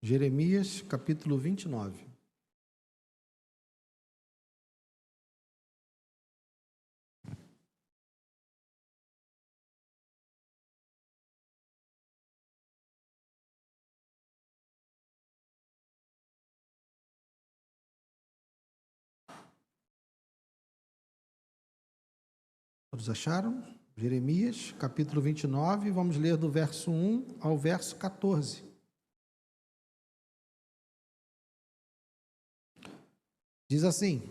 Jeremias, capítulo 29. Todos acharam? Jeremias, capítulo 29, vamos ler do verso 1 ao verso 14. Diz assim: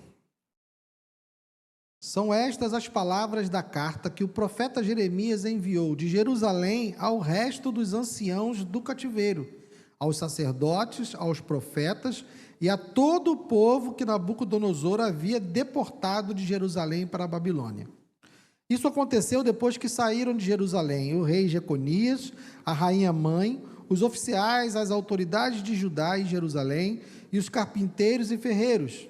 são estas as palavras da carta que o profeta Jeremias enviou de Jerusalém ao resto dos anciãos do cativeiro, aos sacerdotes, aos profetas e a todo o povo que Nabucodonosor havia deportado de Jerusalém para a Babilônia. Isso aconteceu depois que saíram de Jerusalém o rei Jeconias, a rainha mãe, os oficiais, as autoridades de Judá e Jerusalém e os carpinteiros e ferreiros.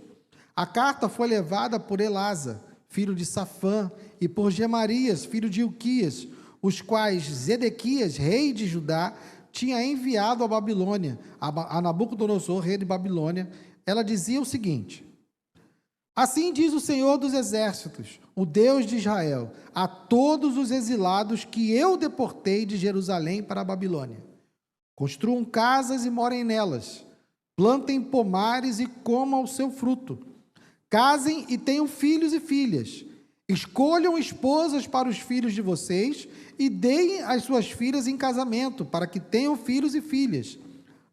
A carta foi levada por Elasa, filho de Safã, e por Gemarias, filho de Ilquias, os quais Zedequias, rei de Judá, tinha enviado à Babilônia, a Nabucodonosor, rei de Babilônia. Ela dizia o seguinte: assim diz o Senhor dos Exércitos, o Deus de Israel, a todos os exilados que eu deportei de Jerusalém para a Babilônia: construam casas e morem nelas, plantem pomares e comam o seu fruto, casem e tenham filhos e filhas, escolham esposas para os filhos de vocês e deem as suas filhas em casamento, para que tenham filhos e filhas.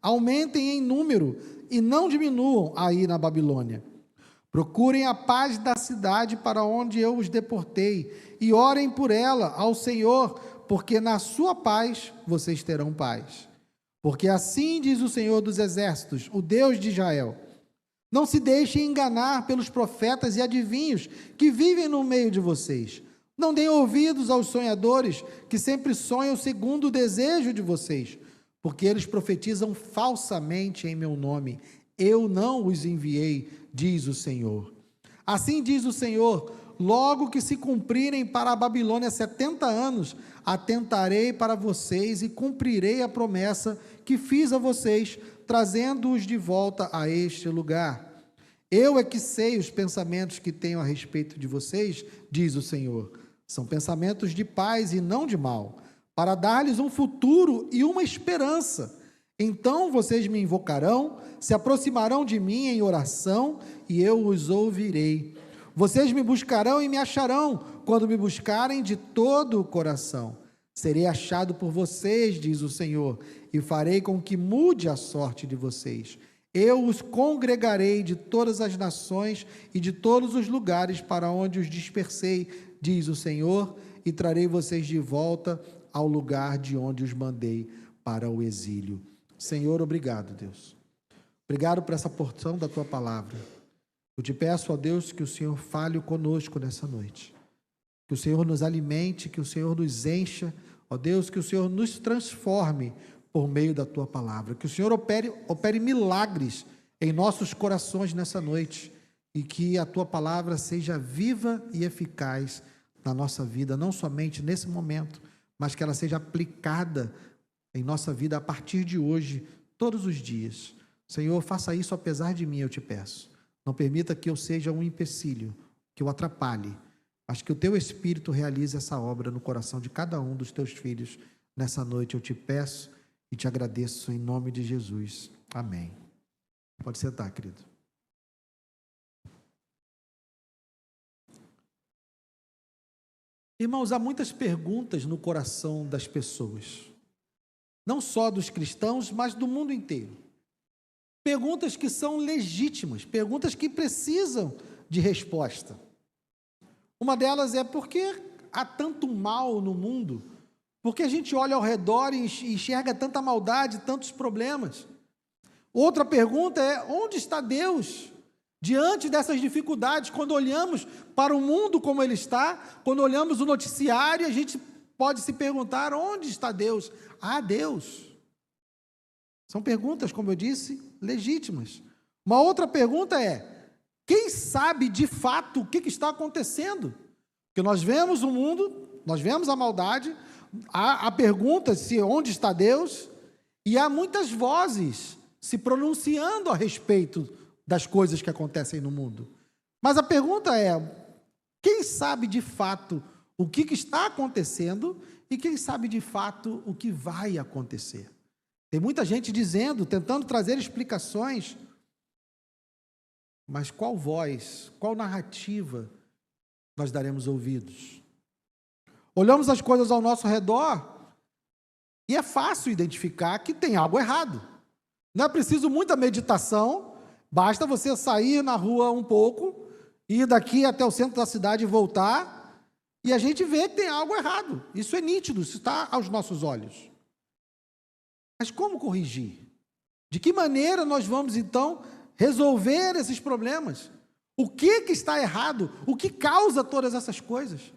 Aumentem em número e não diminuam aí na Babilônia. Procurem a paz da cidade para onde eu os deportei e orem por ela ao Senhor, porque na sua paz vocês terão paz. Porque assim diz o Senhor dos Exércitos, o Deus de Israel: não se deixem enganar pelos profetas e adivinhos que vivem no meio de vocês. Não deem ouvidos aos sonhadores que sempre sonham segundo o desejo de vocês, porque eles profetizam falsamente em meu nome. Eu não os enviei, diz o Senhor. Assim diz o Senhor: logo que se cumprirem para a Babilônia 70 anos, atentarei para vocês e cumprirei a promessa que fiz a vocês, trazendo-os de volta a este lugar. Eu é que sei os pensamentos que tenho a respeito de vocês, diz o Senhor. São pensamentos de paz e não de mal, para dar-lhes um futuro e uma esperança. Então vocês me invocarão, se aproximarão de mim em oração, e eu os ouvirei. Vocês me buscarão e me acharão, quando me buscarem de todo o coração. Serei achado por vocês, diz o Senhor, e farei com que mude a sorte de vocês. Eu os congregarei de todas as nações e de todos os lugares para onde os dispersei, diz o Senhor, e trarei vocês de volta ao lugar de onde os mandei para o exílio. Senhor, obrigado, Deus. Obrigado por essa porção da Tua palavra. Eu te peço, ó Deus, que o Senhor fale conosco nessa noite. Que o Senhor nos alimente, que o Senhor nos encha, ó Deus, que o Senhor nos transforme por meio da Tua palavra. Que o Senhor opere milagres em nossos corações nessa noite e que a Tua palavra seja viva e eficaz na nossa vida, não somente nesse momento, mas que ela seja aplicada em nossa vida a partir de hoje, todos os dias. Senhor, faça isso apesar de mim, eu te peço. Não permita que eu seja um empecilho, que eu atrapalhe, mas que o Teu Espírito realize essa obra no coração de cada um dos Teus filhos. Nessa noite eu te peço e te agradeço em nome de Jesus. Amém. Pode sentar, querido. Irmãos, há muitas perguntas no coração das pessoas, não só dos cristãos, mas do mundo inteiro. Perguntas que são legítimas, perguntas que precisam de resposta. Uma delas é: por que há tanto mal no mundo? Por que a gente olha ao redor e enxerga tanta maldade, tantos problemas? Outra pergunta é: onde está Deus diante dessas dificuldades? Quando olhamos para o mundo como ele está, quando olhamos o noticiário, a gente pode se perguntar: onde está Deus? Há Deus? São perguntas, como eu disse, legítimas. Uma outra pergunta é: quem sabe de fato o que está acontecendo? Porque nós vemos o mundo, nós vemos a maldade, há a pergunta se onde está Deus, e há muitas vozes se pronunciando a respeito das coisas que acontecem no mundo. Mas a pergunta é: quem sabe de fato o que está acontecendo e quem sabe de fato o que vai acontecer? Tem muita gente dizendo, tentando trazer explicações, mas qual voz, qual narrativa nós daremos ouvidos? Olhamos as coisas ao nosso redor e é fácil identificar que tem algo errado. Não é preciso muita meditação, basta você sair na rua um pouco, ir daqui até o centro da cidade e voltar, e a gente vê que tem algo errado. Isso é nítido, isso está aos nossos olhos. Mas como corrigir? De que maneira nós vamos, então, resolver esses problemas? O que está errado? O que causa todas essas coisas?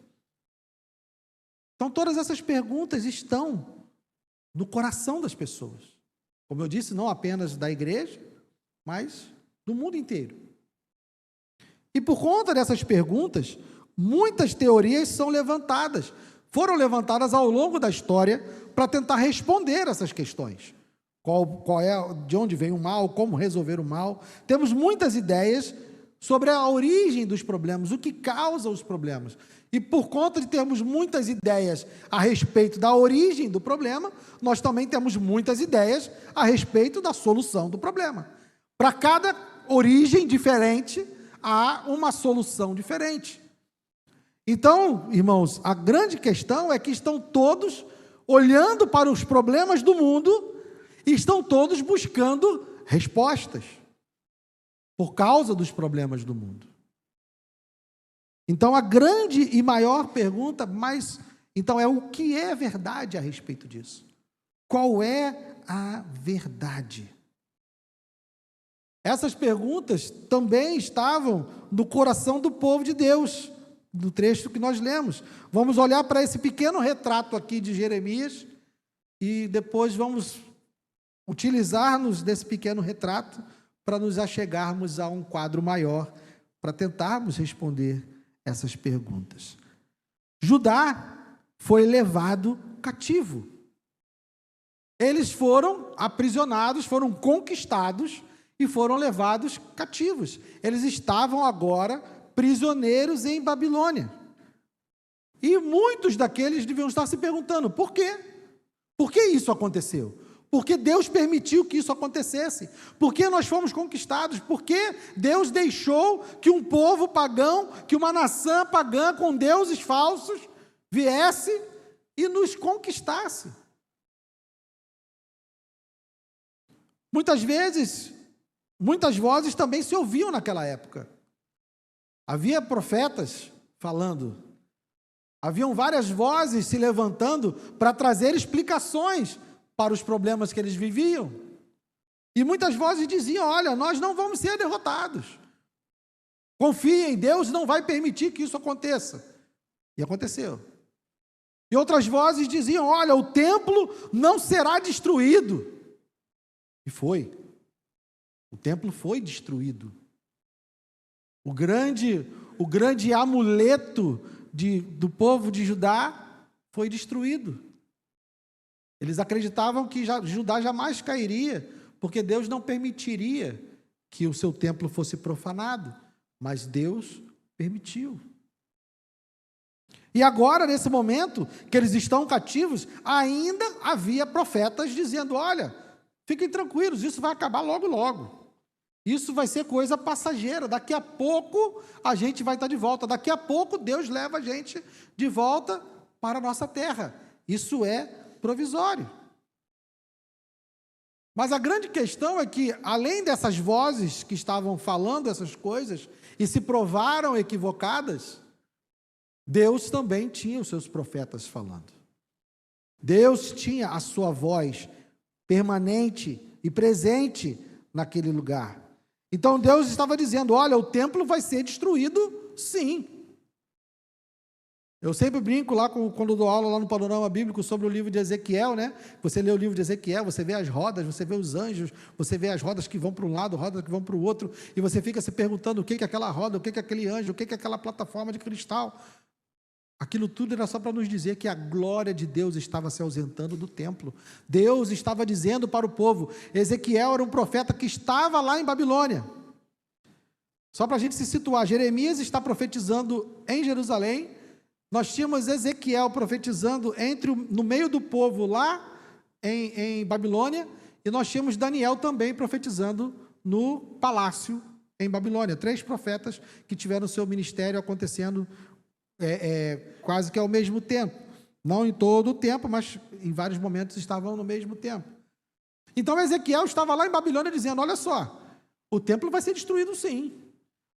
Então, todas essas perguntas estão no coração das pessoas. Como eu disse, não apenas da igreja, mas do mundo inteiro. E por conta dessas perguntas, muitas teorias são levantadas, foram levantadas ao longo da história para tentar responder essas questões. Qual é, de onde vem o mal, como resolver o mal. Temos muitas ideias sobre a origem dos problemas, o que causa os problemas. E por conta de termos muitas ideias a respeito da origem do problema, nós também temos muitas ideias a respeito da solução do problema. Para cada origem diferente, há uma solução diferente. Então, irmãos, a grande questão é que estão todos olhando para os problemas do mundo e estão todos buscando respostas por causa dos problemas do mundo. Então, a grande e maior pergunta, então é o que é verdade a respeito disso? Qual é a verdade? Essas perguntas também estavam no coração do povo de Deus, no trecho que nós lemos. Vamos olhar para esse pequeno retrato aqui de Jeremias e depois vamos utilizar-nos desse pequeno retrato para nos achegarmos a um quadro maior, para tentarmos responder essas perguntas. Judá foi levado cativo. Eles foram aprisionados, foram conquistados e foram levados cativos. Eles estavam agora prisioneiros em Babilônia. E muitos daqueles deviam estar se perguntando: por quê? Por que isso aconteceu? Por que Deus permitiu que isso acontecesse? Por que nós fomos conquistados? Por que Deus deixou que um povo pagão, que uma nação pagã com deuses falsos viesse e nos conquistasse? Muitas vezes, muitas vozes também se ouviam naquela época. Havia profetas falando, haviam várias vozes se levantando para trazer explicações para os problemas que eles viviam. E muitas vozes diziam: olha, nós não vamos ser derrotados. Confiem, Deus não vai permitir que isso aconteça. E aconteceu. E outras vozes diziam: olha, o templo não será destruído. E foi. O templo foi destruído. O grande amuleto do povo de Judá foi destruído. Eles acreditavam que Judá jamais cairia, porque Deus não permitiria que o seu templo fosse profanado, mas Deus permitiu. E agora, nesse momento que eles estão cativos, ainda havia profetas dizendo: olha, fiquem tranquilos, isso vai acabar logo, logo. Isso vai ser coisa passageira, daqui a pouco a gente vai estar de volta, daqui a pouco Deus leva a gente de volta para a nossa terra. Isso é provisório. Mas a grande questão é que, além dessas vozes que estavam falando essas coisas e se provaram equivocadas, Deus também tinha os seus profetas falando. Deus tinha a sua voz permanente e presente naquele lugar. Então Deus estava dizendo: olha, o templo vai ser destruído, sim. Eu sempre brinco lá quando dou aula lá no Panorama Bíblico sobre o livro de Ezequiel, né? Você lê o livro de Ezequiel, você vê as rodas, você vê os anjos, você vê as rodas que vão para um lado, rodas que vão para o outro, e você fica se perguntando o que é aquela roda, o que é aquele anjo, o que é aquela plataforma de cristal. Aquilo tudo era só para nos dizer que a glória de Deus estava se ausentando do templo. Deus estava dizendo para o povo, Ezequiel era um profeta que estava lá em Babilônia. Só para a gente se situar, Jeremias está profetizando em Jerusalém, nós tínhamos Ezequiel profetizando no meio do povo lá em Babilônia, e nós tínhamos Daniel também profetizando no palácio em Babilônia. 3 profetas que tiveram seu ministério acontecendo quase que ao mesmo tempo. Não em todo o tempo, mas em vários momentos estavam no mesmo tempo. Então Ezequiel estava lá em Babilônia dizendo, olha só, o templo vai ser destruído sim.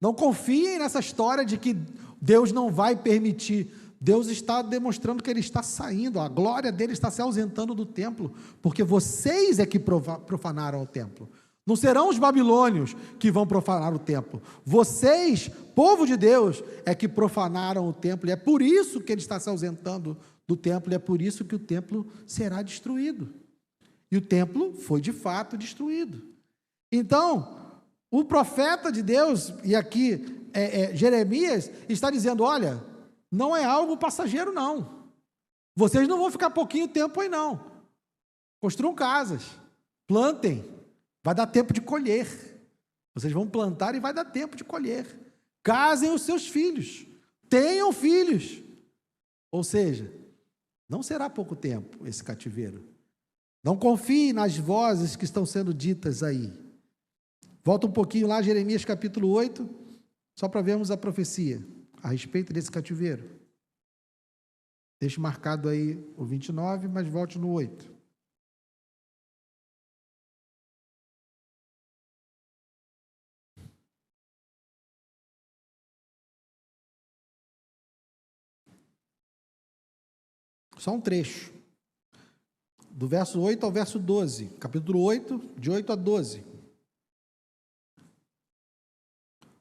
Não confiem nessa história de que Deus não vai permitir. Deus está demonstrando que Ele está saindo, a glória dEle está se ausentando do templo, porque vocês é que profanaram o templo. Não serão os babilônios que vão profanar o templo. Vocês, povo de Deus, é que profanaram o templo, e é por isso que Ele está se ausentando do templo, e é por isso que o templo será destruído. E o templo foi de fato destruído. Então, o profeta de Deus, e aqui Jeremias, está dizendo, olha, não é algo passageiro não, vocês não vão ficar pouquinho tempo aí não, construam casas, plantem, vai dar tempo de colher, vocês vão plantar e vai dar tempo de colher, casem os seus filhos, tenham filhos, ou seja, não será pouco tempo esse cativeiro, não confie nas vozes que estão sendo ditas aí. Volta um pouquinho lá, Jeremias capítulo 8, só para vermos a profecia a respeito desse cativeiro. Deixe marcado aí o 29, mas volte no 8. Só um trecho. Do verso 8 ao verso 12. Capítulo 8, de 8 a 12.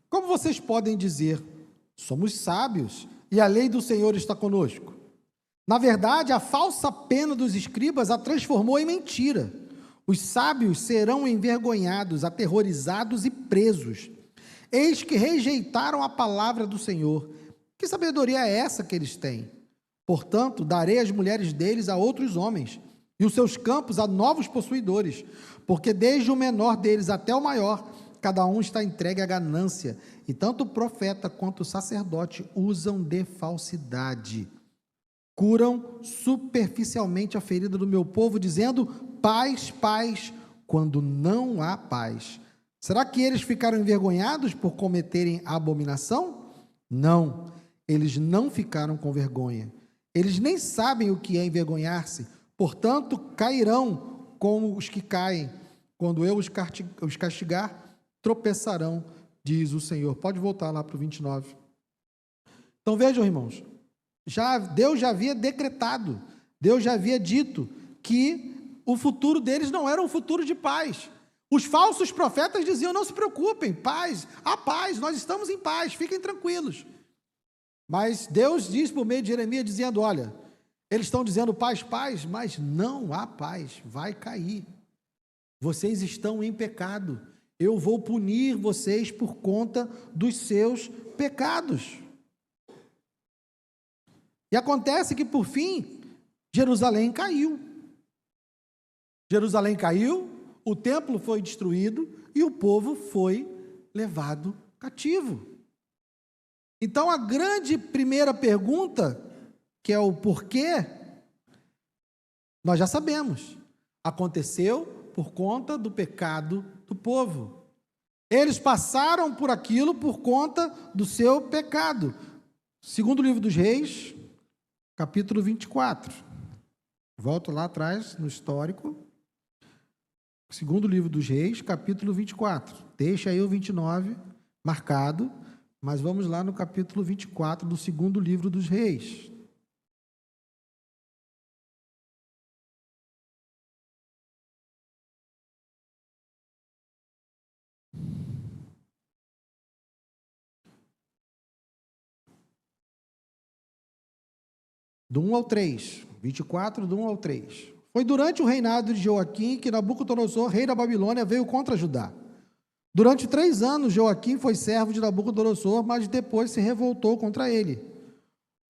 Como vocês podem dizer, somos sábios e a lei do Senhor está conosco? Na verdade, a falsa pena dos escribas a transformou em mentira. Os sábios serão envergonhados, aterrorizados e presos. Eis que rejeitaram a palavra do Senhor. Que sabedoria é essa que eles têm? Portanto, darei as mulheres deles a outros homens, e os seus campos a novos possuidores, porque desde o menor deles até o maior, cada um está entregue à ganância, e tanto o profeta quanto o sacerdote usam de falsidade. Curam superficialmente a ferida do meu povo, dizendo, paz, paz, quando não há paz. Será que eles ficaram envergonhados por cometerem a abominação? Não, eles não ficaram com vergonha. Eles nem sabem o que é envergonhar-se, portanto, cairão como os que caem. Quando eu os castigar, tropeçarão, diz o Senhor. Pode voltar lá para o 29. Então vejam, irmãos, Deus já havia decretado, Deus já havia dito que o futuro deles não era um futuro de paz. Os falsos profetas diziam, não se preocupem, paz, há paz, nós estamos em paz, fiquem tranquilos. Mas Deus diz por meio de Jeremias, dizendo, olha, eles estão dizendo paz, paz, mas não há paz, vai cair. Vocês estão em pecado. Eu vou punir vocês por conta dos seus pecados. E acontece que, por fim, Jerusalém caiu. Jerusalém caiu, o templo foi destruído e o povo foi levado cativo. Então, a grande primeira pergunta, que é o porquê, nós já sabemos. Aconteceu por conta do pecado do povo. Eles passaram por aquilo por conta do seu pecado. Segundo livro dos Reis, capítulo 24. Volto lá atrás, no histórico. Segundo livro dos Reis, capítulo 24. Deixa aí o 29 marcado, mas vamos lá no capítulo 24 do segundo livro dos Reis. Do 1 ao 3, 24, do 1 ao 3. Foi durante o reinado de Joaquim que Nabucodonosor, rei da Babilônia, veio contra Judá. Durante 3 anos, Joaquim foi servo de Nabucodonosor, mas depois se revoltou contra ele.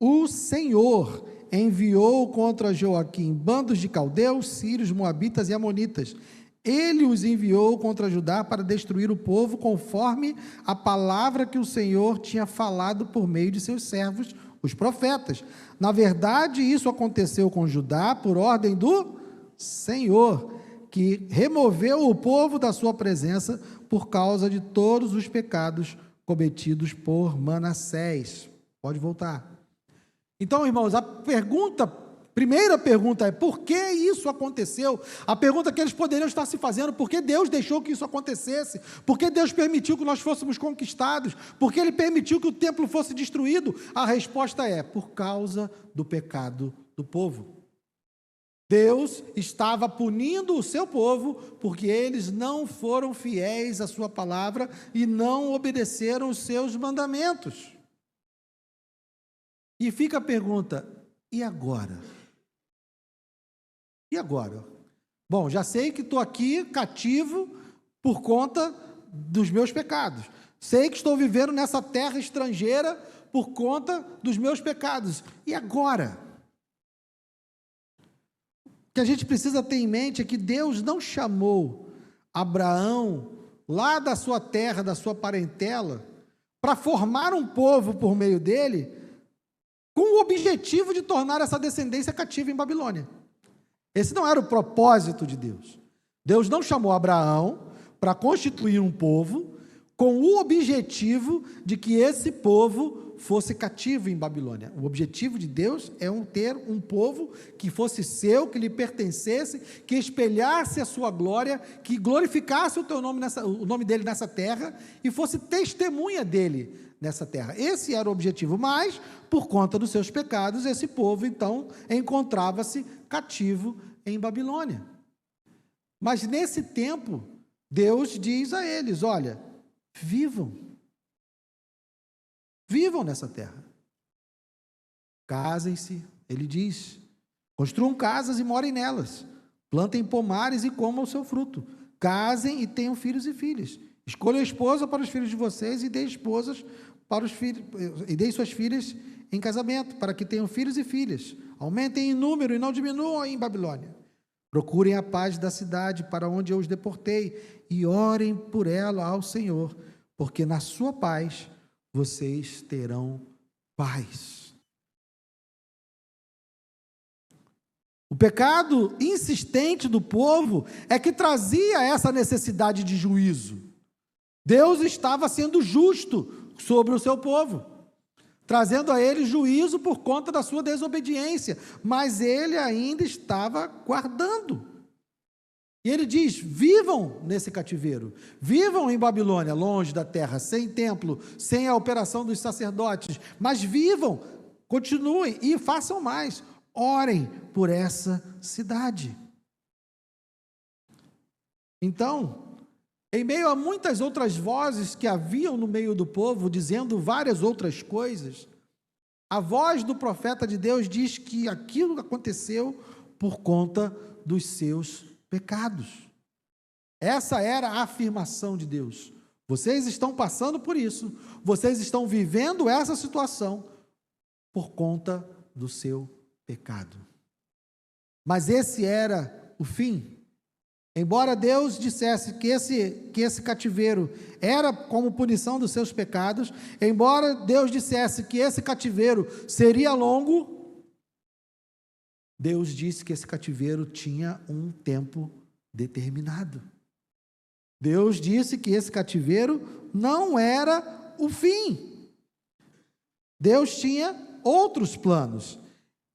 o Senhor enviou contra Joaquim bandos de caldeus, sírios, moabitas e amonitas. Ele os enviou contra Judá para destruir o povo, conforme a palavra que o Senhor tinha falado por meio de seus servos, os profetas. Na verdade, isso aconteceu com Judá por ordem do Senhor, que removeu o povo da sua presença por causa de todos os pecados cometidos por Manassés. Pode voltar. Então, irmãos, primeira pergunta é: por que isso aconteceu? A pergunta que eles poderiam estar se fazendo: por que Deus deixou que isso acontecesse? Por que Deus permitiu que nós fôssemos conquistados? Por que Ele permitiu que o templo fosse destruído? A resposta é: por causa do pecado do povo. Deus estava punindo o seu povo porque eles não foram fiéis à sua palavra e não obedeceram os seus mandamentos. E fica a pergunta: e agora? E agora? Bom, já sei que estou aqui cativo por conta dos meus pecados. Sei que estou vivendo nessa terra estrangeira por conta dos meus pecados. E agora? O que a gente precisa ter em mente é que Deus não chamou Abraão lá da sua terra, da sua parentela, para formar um povo por meio dele, com o objetivo de tornar essa descendência cativa em Babilônia. Esse não era o propósito de Deus. Deus não chamou Abraão para constituir um povo com o objetivo de que esse povo fosse cativo em Babilônia. O objetivo de Deus é ter um povo que fosse seu, que lhe pertencesse, que espelhasse a sua glória, que glorificasse o nome dele nessa terra e fosse testemunha dele nessa terra. Esse era o objetivo, mas, por conta dos seus pecados, esse povo, então, encontrava-se cativo em Babilônia. Mas, nesse tempo, Deus diz a eles: olha, vivam nessa terra, casem-se, ele diz, construam casas e morem nelas, plantem pomares e comam o seu fruto, casem e tenham filhos e filhas, escolham esposa para os filhos de vocês e deem esposas para os filhos, e deem suas filhas em casamento, para que tenham filhos e filhas, aumentem em número e não diminuam em Babilônia, procurem a paz da cidade para onde eu os deportei e orem por ela ao Senhor, porque na sua paz vocês terão paz. O pecado insistente do povo é que trazia essa necessidade de juízo. Deus estava sendo justo sobre o seu povo, trazendo a ele juízo por conta da sua desobediência, mas ele ainda estava guardando. E ele diz: vivam nesse cativeiro, vivam em Babilônia, longe da terra, sem templo, sem a operação dos sacerdotes, mas vivam, continuem e façam mais, orem por essa cidade. Então, em meio a muitas outras vozes que haviam no meio do povo, dizendo várias outras coisas, a voz do profeta de Deus diz que aquilo aconteceu por conta dos seus pecados. Essa era a afirmação de Deus. Vocês estão passando por isso, vocês estão vivendo essa situação por conta do seu pecado. Mas esse era o fim. Embora Deus dissesse que esse cativeiro era como punição dos seus pecados, embora Deus dissesse que esse cativeiro seria longo, Deus disse que esse cativeiro tinha um tempo determinado. Deus disse que esse cativeiro não era o fim. Deus tinha outros planos.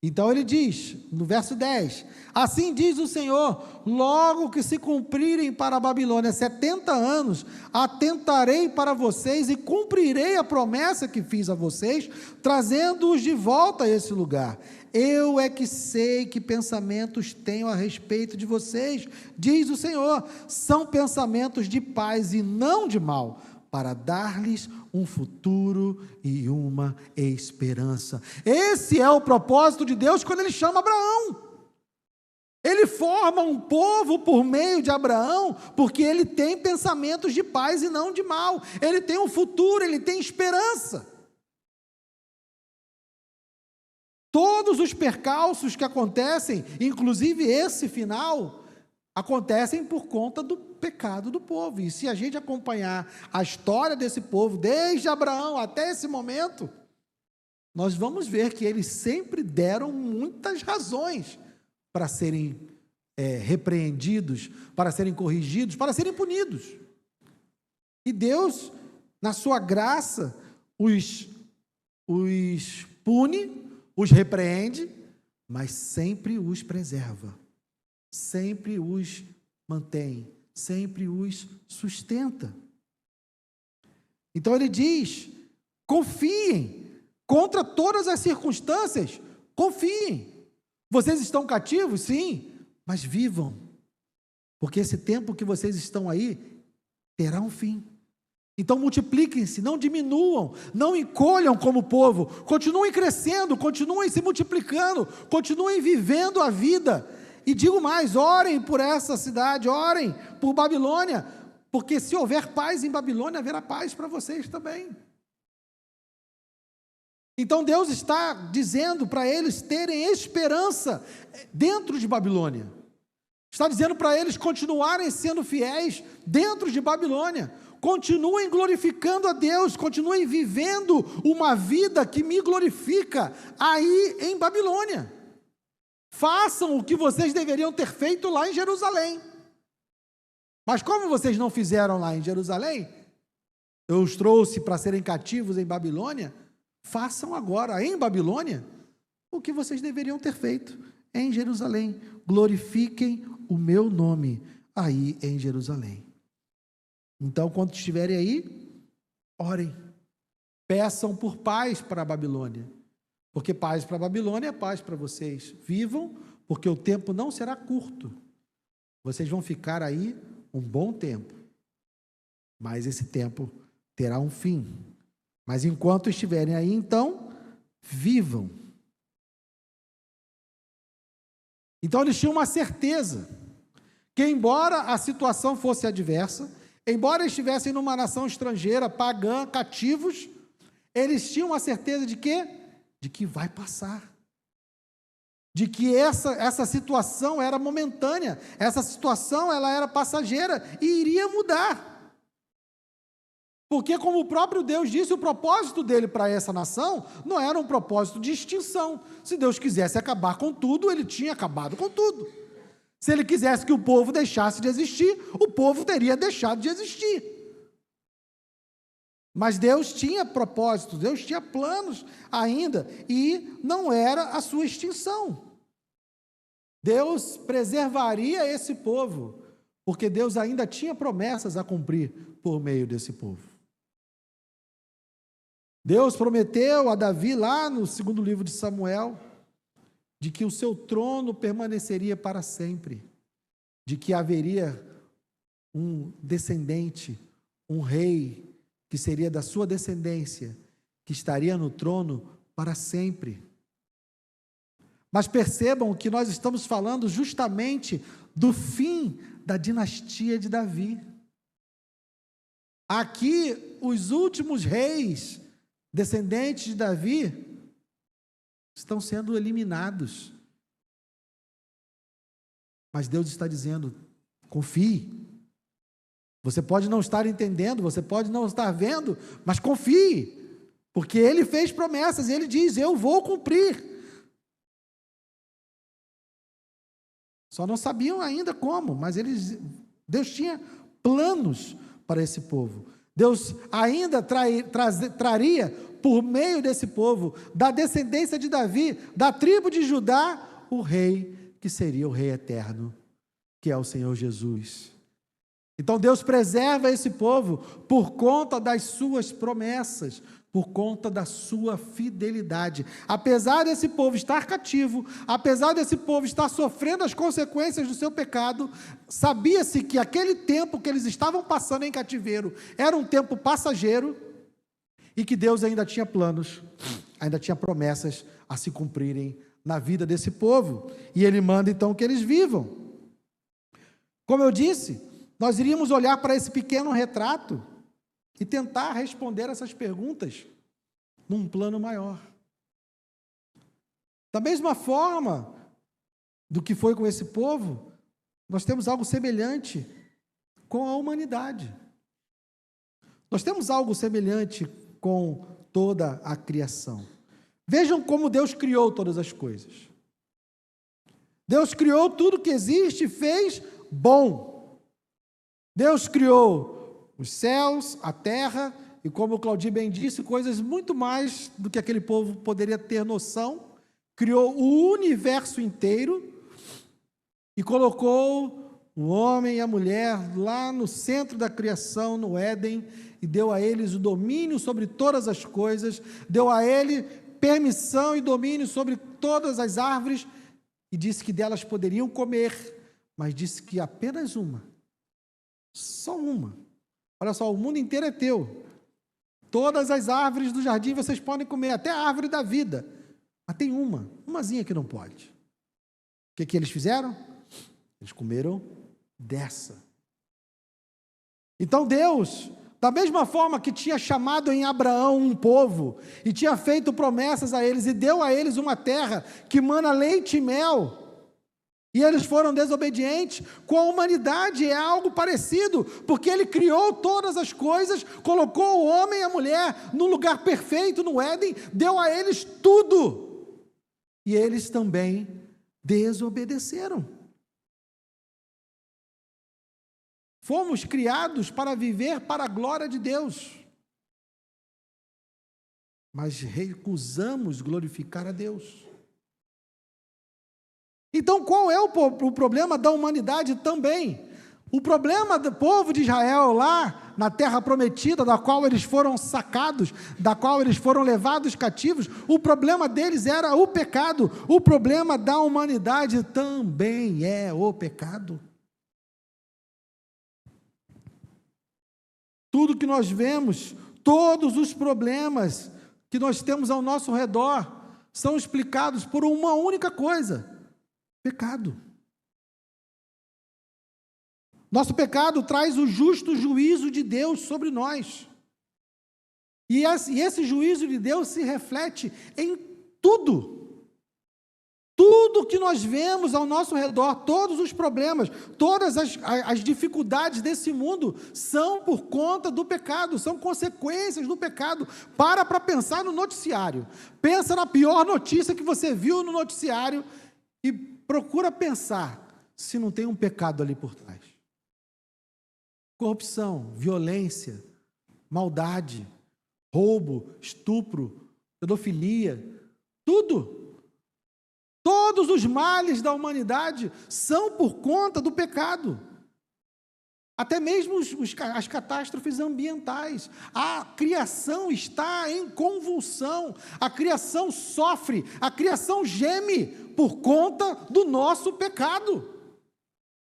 Então ele diz, no verso 10, assim diz o Senhor, logo que se cumprirem para a Babilônia 70 anos, atentarei para vocês e cumprirei a promessa que fiz a vocês, trazendo-os de volta a esse lugar. Eu é que sei que pensamentos tenho a respeito de vocês, diz o Senhor, são pensamentos de paz e não de mal, para dar-lhes um futuro e uma esperança. Esse é o propósito de Deus quando Ele chama Abraão. Ele forma um povo por meio de Abraão, porque ele tem pensamentos de paz e não de mal. Ele tem um futuro, ele tem esperança. Todos os percalços que acontecem, inclusive esse final, acontecem por conta do pecado do povo. E se a gente acompanhar a história desse povo, desde Abraão até esse momento, nós vamos ver que eles sempre deram muitas razões para serem repreendidos, para serem corrigidos, para serem punidos. E Deus, na sua graça, os pune, os repreende, mas sempre os preserva, sempre os mantém, sempre os sustenta. Então ele diz: confiem, contra todas as circunstâncias, confiem. Vocês estão cativos? Sim, mas vivam, porque esse tempo que vocês estão aí terá um fim. Então multipliquem-se, não diminuam, não encolham como povo, continuem crescendo, continuem se multiplicando, continuem vivendo a vida. E digo mais, orem por essa cidade, orem por Babilônia, porque se houver paz em Babilônia, haverá paz para vocês também. Então Deus está dizendo para eles terem esperança dentro de Babilônia. Está dizendo para eles continuarem sendo fiéis dentro de Babilônia. Continuem glorificando a Deus, continuem vivendo uma vida que me glorifica aí em Babilônia. Façam o que vocês deveriam ter feito lá em Jerusalém. Mas como vocês não fizeram lá em Jerusalém, eu os trouxe para serem cativos em Babilônia, façam agora em Babilônia o que vocês deveriam ter feito em Jerusalém. Glorifiquem o meu nome aí em Jerusalém. Então, quando estiverem aí, orem, peçam por paz para a Babilônia, porque paz para a Babilônia é paz para vocês. Vivam, porque o tempo não será curto. Vocês vão ficar aí um bom tempo, mas esse tempo terá um fim. Mas enquanto estiverem aí, então, vivam. Então, eles tinham uma certeza que, embora a situação fosse adversa, embora estivessem numa nação estrangeira, pagã, cativos, eles tinham a certeza de quê? De que vai passar. De que essa situação era momentânea, essa situação ela era passageira e iria mudar. Porque, como o próprio Deus disse, o propósito dele para essa nação não era um propósito de extinção. Se Deus quisesse acabar com tudo, ele tinha acabado com tudo. Se ele quisesse que o povo deixasse de existir, o povo teria deixado de existir. Mas Deus tinha propósitos, Deus tinha planos ainda, e não era a sua extinção. Deus preservaria esse povo, porque Deus ainda tinha promessas a cumprir por meio desse povo. Deus prometeu a Davi, lá no segundo livro de Samuel, de que o seu trono permaneceria para sempre, de que haveria um descendente, um rei, que seria da sua descendência, que estaria no trono para sempre. Mas percebam que nós estamos falando justamente do fim da dinastia de Davi. Aqui, os últimos reis, descendentes de Davi, estão sendo eliminados. Mas Deus está dizendo: confie. Você pode não estar entendendo, você pode não estar vendo, mas confie, porque Ele fez promessas, e Ele diz: eu vou cumprir. Só não sabiam ainda como, mas Deus tinha planos para esse povo. Deus ainda traria, por meio desse povo, da descendência de Davi, da tribo de Judá, o rei, que seria o rei eterno, que é o Senhor Jesus. Então Deus preserva esse povo por conta das suas promessas, por conta da sua fidelidade. Apesar desse povo estar cativo, apesar desse povo estar sofrendo as consequências do seu pecado, sabia-se que aquele tempo que eles estavam passando em cativeiro era um tempo passageiro e que Deus ainda tinha planos, ainda tinha promessas a se cumprirem na vida desse povo. E Ele manda então que eles vivam. Como eu disse, nós iríamos olhar para esse pequeno retrato e tentar responder essas perguntas num plano maior. Da mesma forma do que foi com esse povo, nós temos algo semelhante com a humanidade. Nós temos algo semelhante com toda a criação. Vejam como Deus criou todas as coisas. Deus criou tudo que existe e fez bom. Deus criou os céus, a terra, e como o Claudio bem disse, coisas muito mais do que aquele povo poderia ter noção. Criou o universo inteiro e colocou o homem e a mulher lá no centro da criação, no Éden, e deu a eles o domínio sobre todas as coisas, deu a ele permissão e domínio sobre todas as árvores, e disse que delas poderiam comer, mas disse que apenas uma, só uma. Olha só, o mundo inteiro é teu. Todas as árvores do jardim vocês podem comer, até a árvore da vida. Mas tem umazinha que não pode. O que eles fizeram? Eles comeram dessa. Então Deus, da mesma forma que tinha chamado em Abraão um povo, e tinha feito promessas a eles, e deu a eles uma terra que mana leite e mel, e eles foram desobedientes, com a humanidade é algo parecido, porque Ele criou todas as coisas, colocou o homem e a mulher no lugar perfeito, no Éden, deu a eles tudo, e eles também desobedeceram. Fomos criados para viver para a glória de Deus, mas recusamos glorificar a Deus. Então, qual é o problema da humanidade também? O problema do povo de Israel lá, na terra prometida, da qual eles foram sacados, da qual eles foram levados cativos, o problema deles era o pecado. O problema da humanidade também é o pecado. Tudo que nós vemos, todos os problemas que nós temos ao nosso redor, são explicados por uma única coisa: pecado. Nosso pecado traz o justo juízo de Deus sobre nós. E esse juízo de Deus se reflete em tudo. Tudo que nós vemos ao nosso redor, todos os problemas, todas as dificuldades desse mundo são por conta do pecado, são consequências do pecado. Para pensar no noticiário. Pensa na pior notícia que você viu no noticiário e procura pensar se não tem um pecado ali por trás. Corrupção, violência, maldade, roubo, estupro, pedofilia, tudo. Todos os males da humanidade são por conta do pecado. Até mesmo as catástrofes ambientais. A criação está em convulsão. A criação sofre, a criação geme por conta do nosso pecado.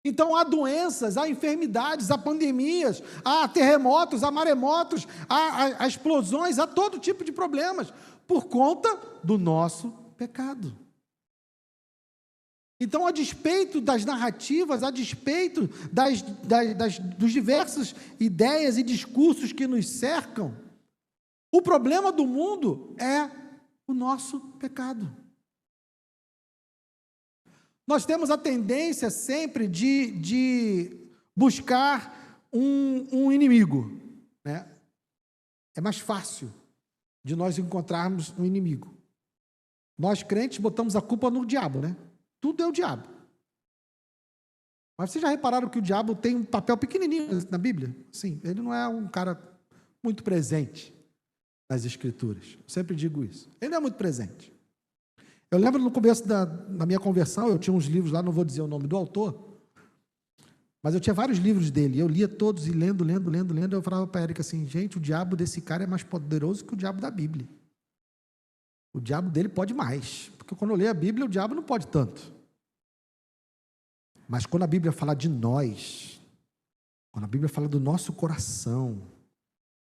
Então há doenças, há enfermidades, há pandemias, há terremotos, há maremotos, há explosões, há todo tipo de problemas por conta do nosso pecado. Então, a despeito das narrativas, a despeito dos diversas ideias e discursos que nos cercam, o problema do mundo é o nosso pecado. Nós temos a tendência sempre de buscar um inimigo, né? É mais fácil de nós encontrarmos um inimigo. Nós, crentes, botamos a culpa no diabo, né? Tudo é o diabo. Mas vocês já repararam que o diabo tem um papel pequenininho na Bíblia? Sim, ele não é um cara muito presente nas Escrituras. Eu sempre digo isso. Ele não é muito presente. Eu lembro no começo da minha conversão, eu tinha uns livros lá, não vou dizer o nome do autor, mas eu tinha vários livros dele. Eu lia todos e lendo, eu falava para a Érica assim, gente, o diabo desse cara é mais poderoso que o diabo da Bíblia. O diabo dele pode mais, porque quando eu leio a Bíblia, o diabo não pode tanto. Mas quando a Bíblia fala de nós, quando a Bíblia fala do nosso coração,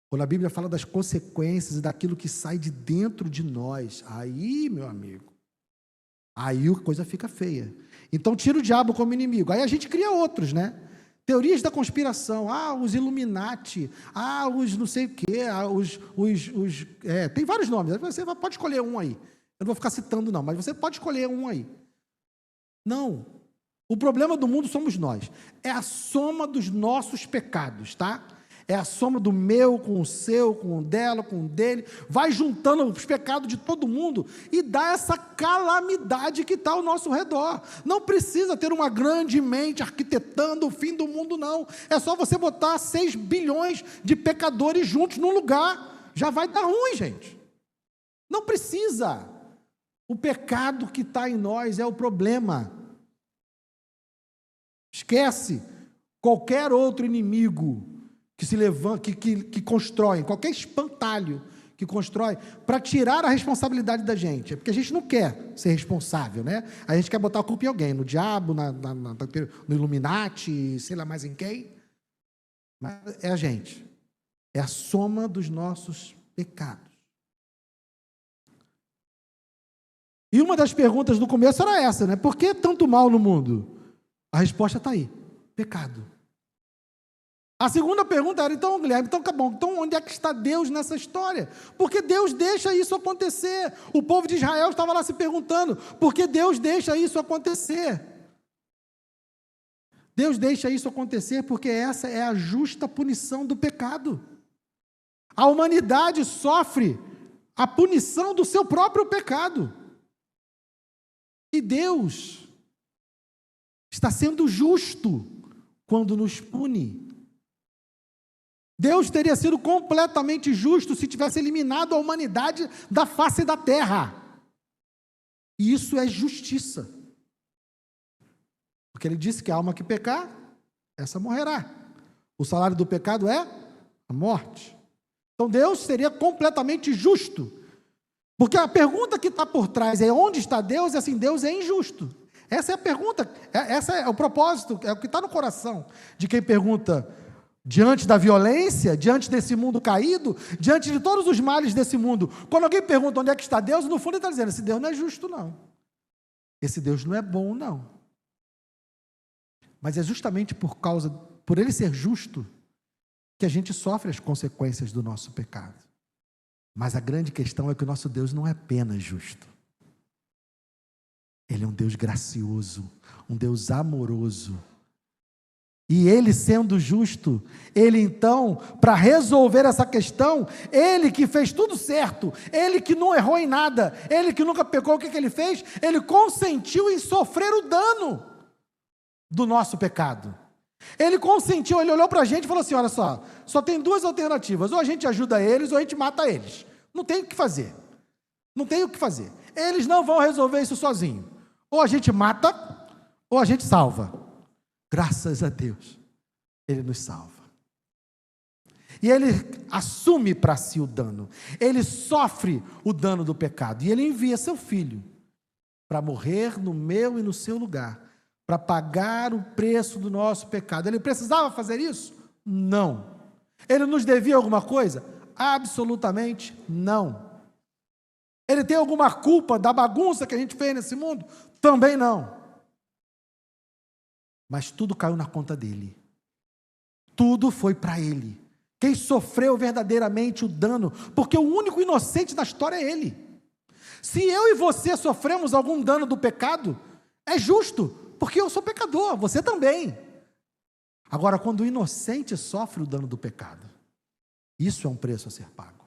quando a Bíblia fala das consequências e daquilo que sai de dentro de nós, aí, meu amigo, aí a coisa fica feia. Então tira o diabo como inimigo. Aí a gente cria outros, né? Teorias da conspiração, os Illuminati, os não sei o quê, tem vários nomes, você pode escolher um aí. Eu não vou ficar citando não, mas você pode escolher um aí. Não. O problema do mundo somos nós. É a soma dos nossos pecados, tá? É a soma do meu com o seu, com o dela, com o dele. Vai juntando os pecados de todo mundo e dá essa calamidade que está ao nosso redor. Não precisa ter uma grande mente arquitetando o fim do mundo, não. É só você botar 6 bilhões de pecadores juntos num lugar. Já vai dar ruim, gente. Não precisa. O pecado que está em nós é o problema. Esquece qualquer outro inimigo que se levanta, que constrói, qualquer espantalho que constrói, para tirar a responsabilidade da gente. É porque a gente não quer ser responsável, né? A gente quer botar a culpa em alguém, no diabo, no Illuminati, sei lá mais em quem. Mas é a gente. É a soma dos nossos pecados. E uma das perguntas do começo era essa, né? Por que tanto mal no mundo? A resposta está aí: pecado. A segunda pergunta era, então, Guilherme, então, tá bom, então onde é que está Deus nessa história? Porque Deus deixa isso acontecer. O povo de Israel estava lá se perguntando, por que Deus deixa isso acontecer? Deus deixa isso acontecer porque essa é a justa punição do pecado. A humanidade sofre a punição do seu próprio pecado. E Deus está sendo justo quando nos pune. Deus teria sido completamente justo se tivesse eliminado a humanidade da face da terra. E isso é justiça. Porque ele disse que a alma que pecar, essa morrerá. O salário do pecado é a morte. Então Deus seria completamente justo. Porque a pergunta que está por trás é onde está Deus? E assim, Deus é injusto. Essa é a pergunta, essa é o propósito, é o que está no coração de quem pergunta. Diante da violência, diante desse mundo caído, diante de todos os males desse mundo, quando alguém pergunta onde é que está Deus, no fundo ele está dizendo, esse Deus não é justo não, esse Deus não é bom não, mas é justamente por ele ser justo, que a gente sofre as consequências do nosso pecado. Mas a grande questão é que o nosso Deus não é apenas justo, ele é um Deus gracioso, um Deus amoroso. E ele sendo justo, ele então, para resolver essa questão, ele que fez tudo certo, ele que não errou em nada, ele que nunca pecou, o que ele fez? Ele consentiu em sofrer o dano do nosso pecado. Ele consentiu, ele olhou para a gente e falou assim, olha só tem 2 alternativas, ou a gente ajuda eles, ou a gente mata eles. Não tem o que fazer. Não tem o que fazer. Eles não vão resolver isso sozinhos. Ou a gente mata, ou a gente salva. Graças a Deus, ele nos salva. E ele assume para si o dano. Ele sofre o dano do pecado. E ele envia seu filho para morrer no meu e no seu lugar, para pagar o preço do nosso pecado. Ele precisava fazer isso? Não. Ele nos devia alguma coisa? Absolutamente não. Ele tem alguma culpa da bagunça que a gente fez nesse mundo? Também não. Mas tudo caiu na conta dele. Tudo foi para ele. Quem sofreu verdadeiramente o dano, porque o único inocente da história é ele. Se eu e você sofremos algum dano do pecado, é justo, porque eu sou pecador, você também. Agora, quando o inocente sofre o dano do pecado, isso é um preço a ser pago.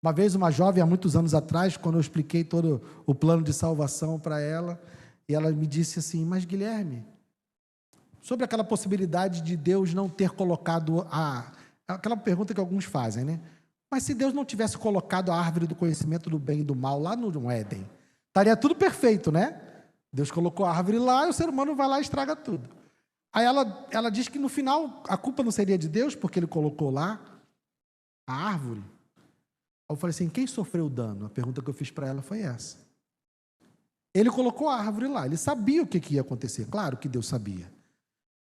Uma vez uma jovem, há muitos anos atrás, quando eu expliquei todo o plano de salvação para ela, e ela me disse assim, mas Guilherme, sobre aquela possibilidade de Deus não ter colocado aquela pergunta que alguns fazem, né? Mas se Deus não tivesse colocado a árvore do conhecimento do bem e do mal lá no Éden, estaria tudo perfeito, né? Deus colocou a árvore lá e o ser humano vai lá e estraga tudo. Aí ela diz que no final a culpa não seria de Deus, porque ele colocou lá a árvore. Aí eu falei assim, quem sofreu o dano? A pergunta que eu fiz para ela foi essa. Ele colocou a árvore lá, ele sabia o que ia acontecer, claro que Deus sabia.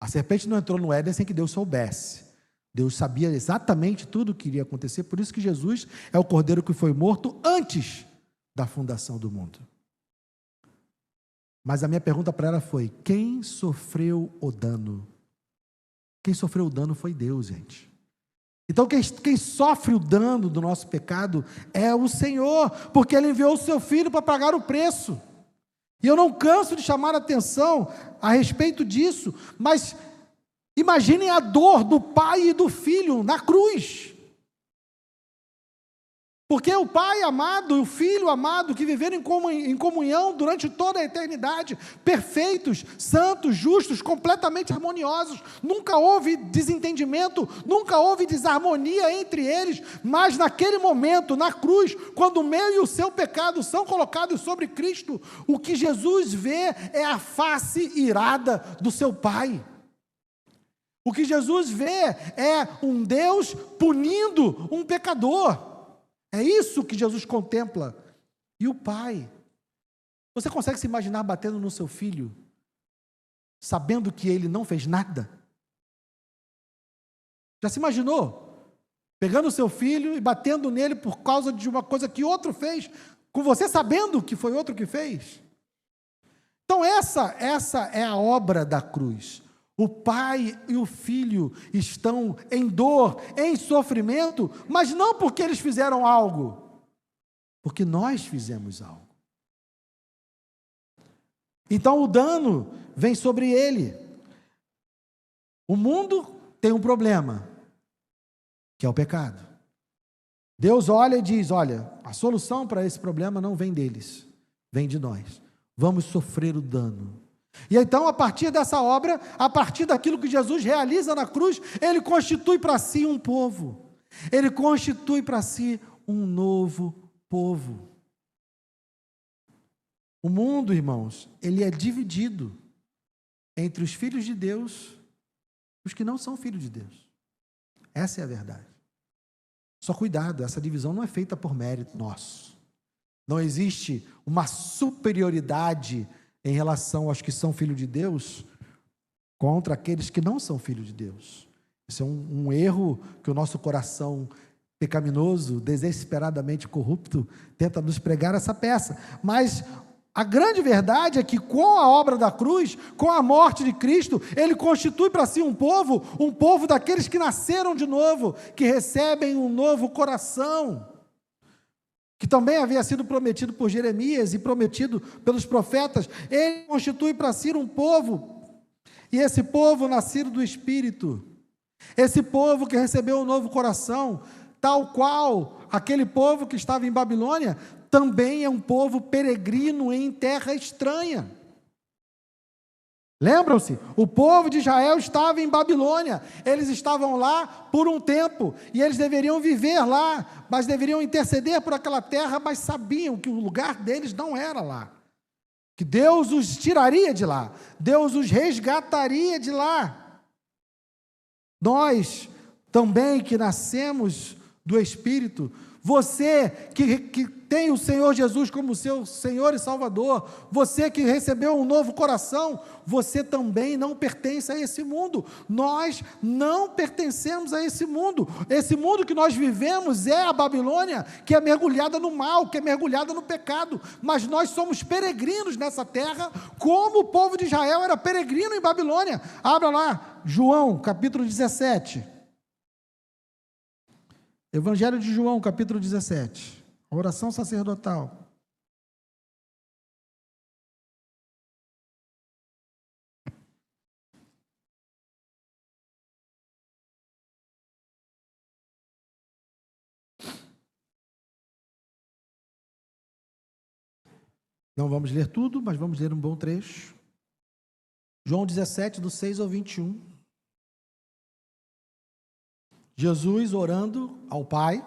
A serpente não entrou no Éden sem que Deus soubesse. Deus sabia exatamente tudo o que iria acontecer, por isso que Jesus é o cordeiro que foi morto antes da fundação do mundo. Mas a minha pergunta para ela foi, quem sofreu o dano? Quem sofreu o dano foi Deus, gente. Então quem sofre o dano do nosso pecado é o Senhor, porque Ele enviou o seu Filho para pagar o preço. E eu não canso de chamar a atenção a respeito disso, mas imaginem a dor do pai e do filho na cruz. Porque o pai amado e o filho amado que viveram em comunhão durante toda a eternidade, perfeitos, santos, justos, completamente harmoniosos, nunca houve desentendimento, nunca houve desarmonia entre eles, mas naquele momento, na cruz, quando o meu e o seu pecado são colocados sobre Cristo, o que Jesus vê é a face irada do seu pai. O que Jesus vê é um Deus punindo um pecador. É isso que Jesus contempla. E o pai? Você consegue se imaginar batendo no seu filho, sabendo que ele não fez nada? Já se imaginou? Pegando o seu filho e batendo nele por causa de uma coisa que outro fez, com você sabendo que foi outro que fez? Então essa é a obra da cruz. O pai e o filho estão em dor, em sofrimento, mas não porque eles fizeram algo, porque nós fizemos algo. Então o dano vem sobre ele. O mundo tem um problema, que é o pecado. Deus olha e diz: olha, a solução para esse problema não vem deles, vem de nós. Vamos sofrer o dano. E então, a partir dessa obra, a partir daquilo que Jesus realiza na cruz, Ele constitui para si um povo. Ele constitui para si um novo povo. O mundo, irmãos, ele é dividido entre os filhos de Deus e os que não são filhos de Deus. Essa é a verdade. Só cuidado, essa divisão não é feita por mérito nosso. Não existe uma superioridade em relação aos que são filhos de Deus, contra aqueles que não são filhos de Deus. Isso é um erro que o nosso coração pecaminoso, desesperadamente corrupto, tenta nos pregar essa peça. Mas a grande verdade é que com a obra da cruz, com a morte de Cristo, Ele constitui para si um povo daqueles que nasceram de novo, que recebem um novo coração, que também havia sido prometido por Jeremias e prometido pelos profetas. Ele constitui para si um povo, e esse povo nascido do Espírito, esse povo que recebeu um novo coração, tal qual aquele povo que estava em Babilônia, também é um povo peregrino em terra estranha. Lembram-se? O povo de Israel estava em Babilônia, eles estavam lá por um tempo, e eles deveriam viver lá, mas deveriam interceder por aquela terra, mas sabiam que o lugar deles não era lá, que Deus os tiraria de lá, Deus os resgataria de lá. Nós também que nascemos do Espírito, você que tem o Senhor Jesus como seu Senhor e Salvador, você que recebeu um novo coração, você também não pertence a esse mundo. Nós não pertencemos a esse mundo. Esse mundo que nós vivemos é a Babilônia, que é mergulhada no mal, que é mergulhada no pecado, mas nós somos peregrinos nessa terra, como o povo de Israel era peregrino em Babilônia. Abra lá, João, capítulo 17. Evangelho de João, capítulo 17. A oração sacerdotal. Não vamos ler tudo, mas vamos ler um bom trecho. João 17, do 6 ao 21. Jesus orando ao Pai,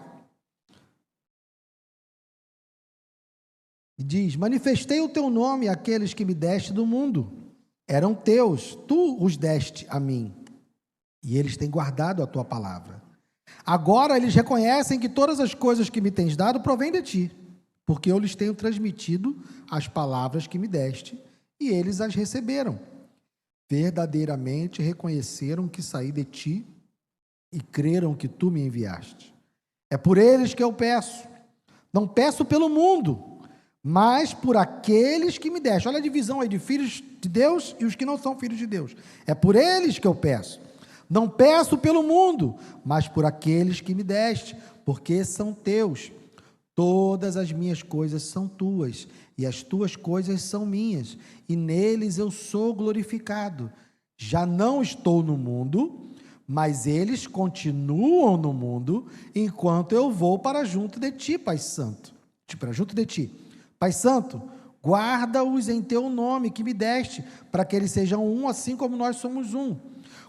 e diz: manifestei o teu nome àqueles que me deste do mundo, eram teus, tu os deste a mim, e eles têm guardado a tua palavra. Agora eles reconhecem que todas as coisas que me tens dado provêm de ti, porque eu lhes tenho transmitido as palavras que me deste, e eles as receberam. Verdadeiramente reconheceram que saí de ti, e creram que tu me enviaste. É por eles que eu peço. Não peço pelo mundo, mas por aqueles que me deste. Olha a divisão aí de filhos de Deus e os que não são filhos de Deus. É por eles que eu peço, Não peço pelo mundo, mas por aqueles que me deste, porque são teus. Todas as minhas coisas são tuas, e as tuas coisas são minhas, e neles eu sou glorificado. Já não estou no mundo, mas eles continuam no mundo, enquanto eu vou para junto de ti, Pai Santo. Para junto de ti. Pai Santo, guarda-os em teu nome que me deste, para que eles sejam um, assim como nós somos um.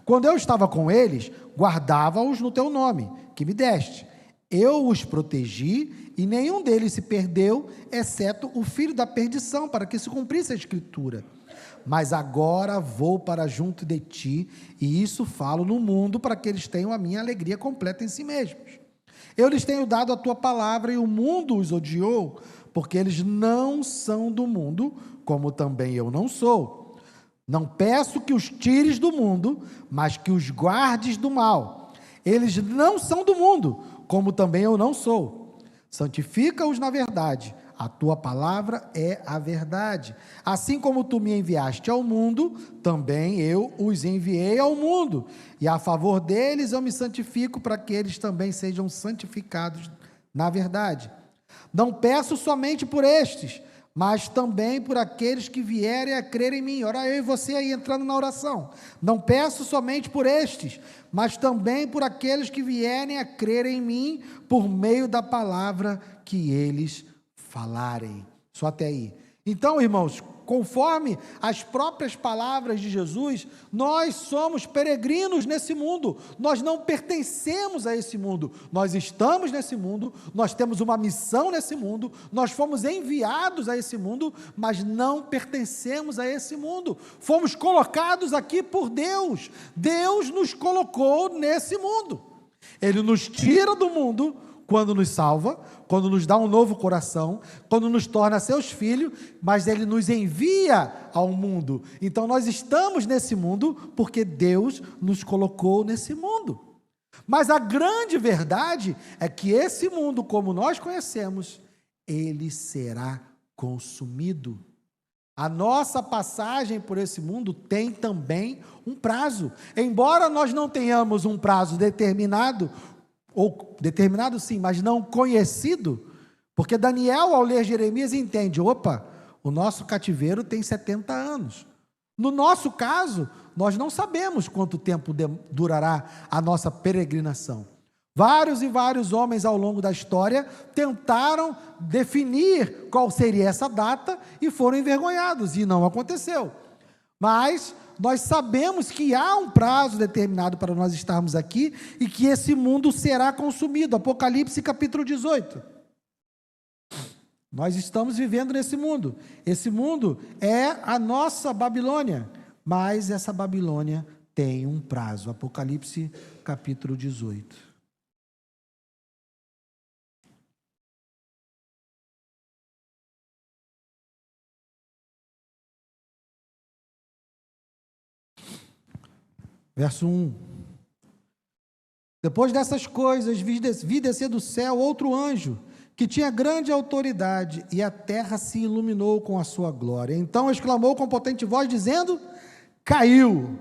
Quando eu estava com eles, guardava-os no teu nome que me deste. Eu os protegi e nenhum deles se perdeu, exceto o filho da perdição, para que se cumprisse a Escritura. Mas agora vou para junto de ti, e isso falo no mundo, para que eles tenham a minha alegria completa em si mesmos. Eu lhes tenho dado a tua palavra, e o mundo os odiou, porque eles não são do mundo, como também eu não sou. Não peço que os tires do mundo, mas que os guardes do mal. Eles não são do mundo, como também eu não sou. Santifica-os na verdade. A tua palavra é a verdade. Assim como tu me enviaste ao mundo, também eu os enviei ao mundo. E a favor deles eu me santifico, para que eles também sejam santificados na verdade. Não peço somente por estes, mas também por aqueles que vierem a crer em mim. Ora, eu e você aí entrando na oração. Não peço somente por estes, mas também por aqueles que vierem a crer em mim, por meio da palavra que eles falarem. Só até aí. Então, irmãos, conforme as próprias palavras de Jesus, nós somos peregrinos nesse mundo, nós não pertencemos a esse mundo, nós estamos nesse mundo, nós temos uma missão nesse mundo, nós fomos enviados a esse mundo, mas não pertencemos a esse mundo, fomos colocados aqui por Deus, Deus nos colocou nesse mundo, Ele nos tira do mundo quando nos salva, quando nos dá um novo coração, quando nos torna seus filhos, mas Ele nos envia ao mundo. Então nós estamos nesse mundo porque Deus nos colocou nesse mundo. Mas a grande verdade é que esse mundo, como nós conhecemos, ele será consumido. A nossa passagem por esse mundo tem também um prazo. Embora nós não tenhamos um prazo determinado, ou determinado sim, mas não conhecido, porque Daniel, ao ler Jeremias, entende, opa, o nosso cativeiro tem 70 anos. No nosso caso, nós não sabemos quanto tempo durará a nossa peregrinação. Vários e vários homens ao longo da história tentaram definir qual seria essa data e foram envergonhados, e não aconteceu. Mas nós sabemos que há um prazo determinado para nós estarmos aqui e que esse mundo será consumido. Apocalipse capítulo 18. Nós estamos vivendo nesse mundo. Esse mundo é a nossa Babilônia, mas essa Babilônia tem um prazo. Apocalipse capítulo 18. Verso 1. Depois dessas coisas, vi descer do céu outro anjo, que tinha grande autoridade, e a terra se iluminou com a sua glória. Então exclamou com potente voz, dizendo: Caiu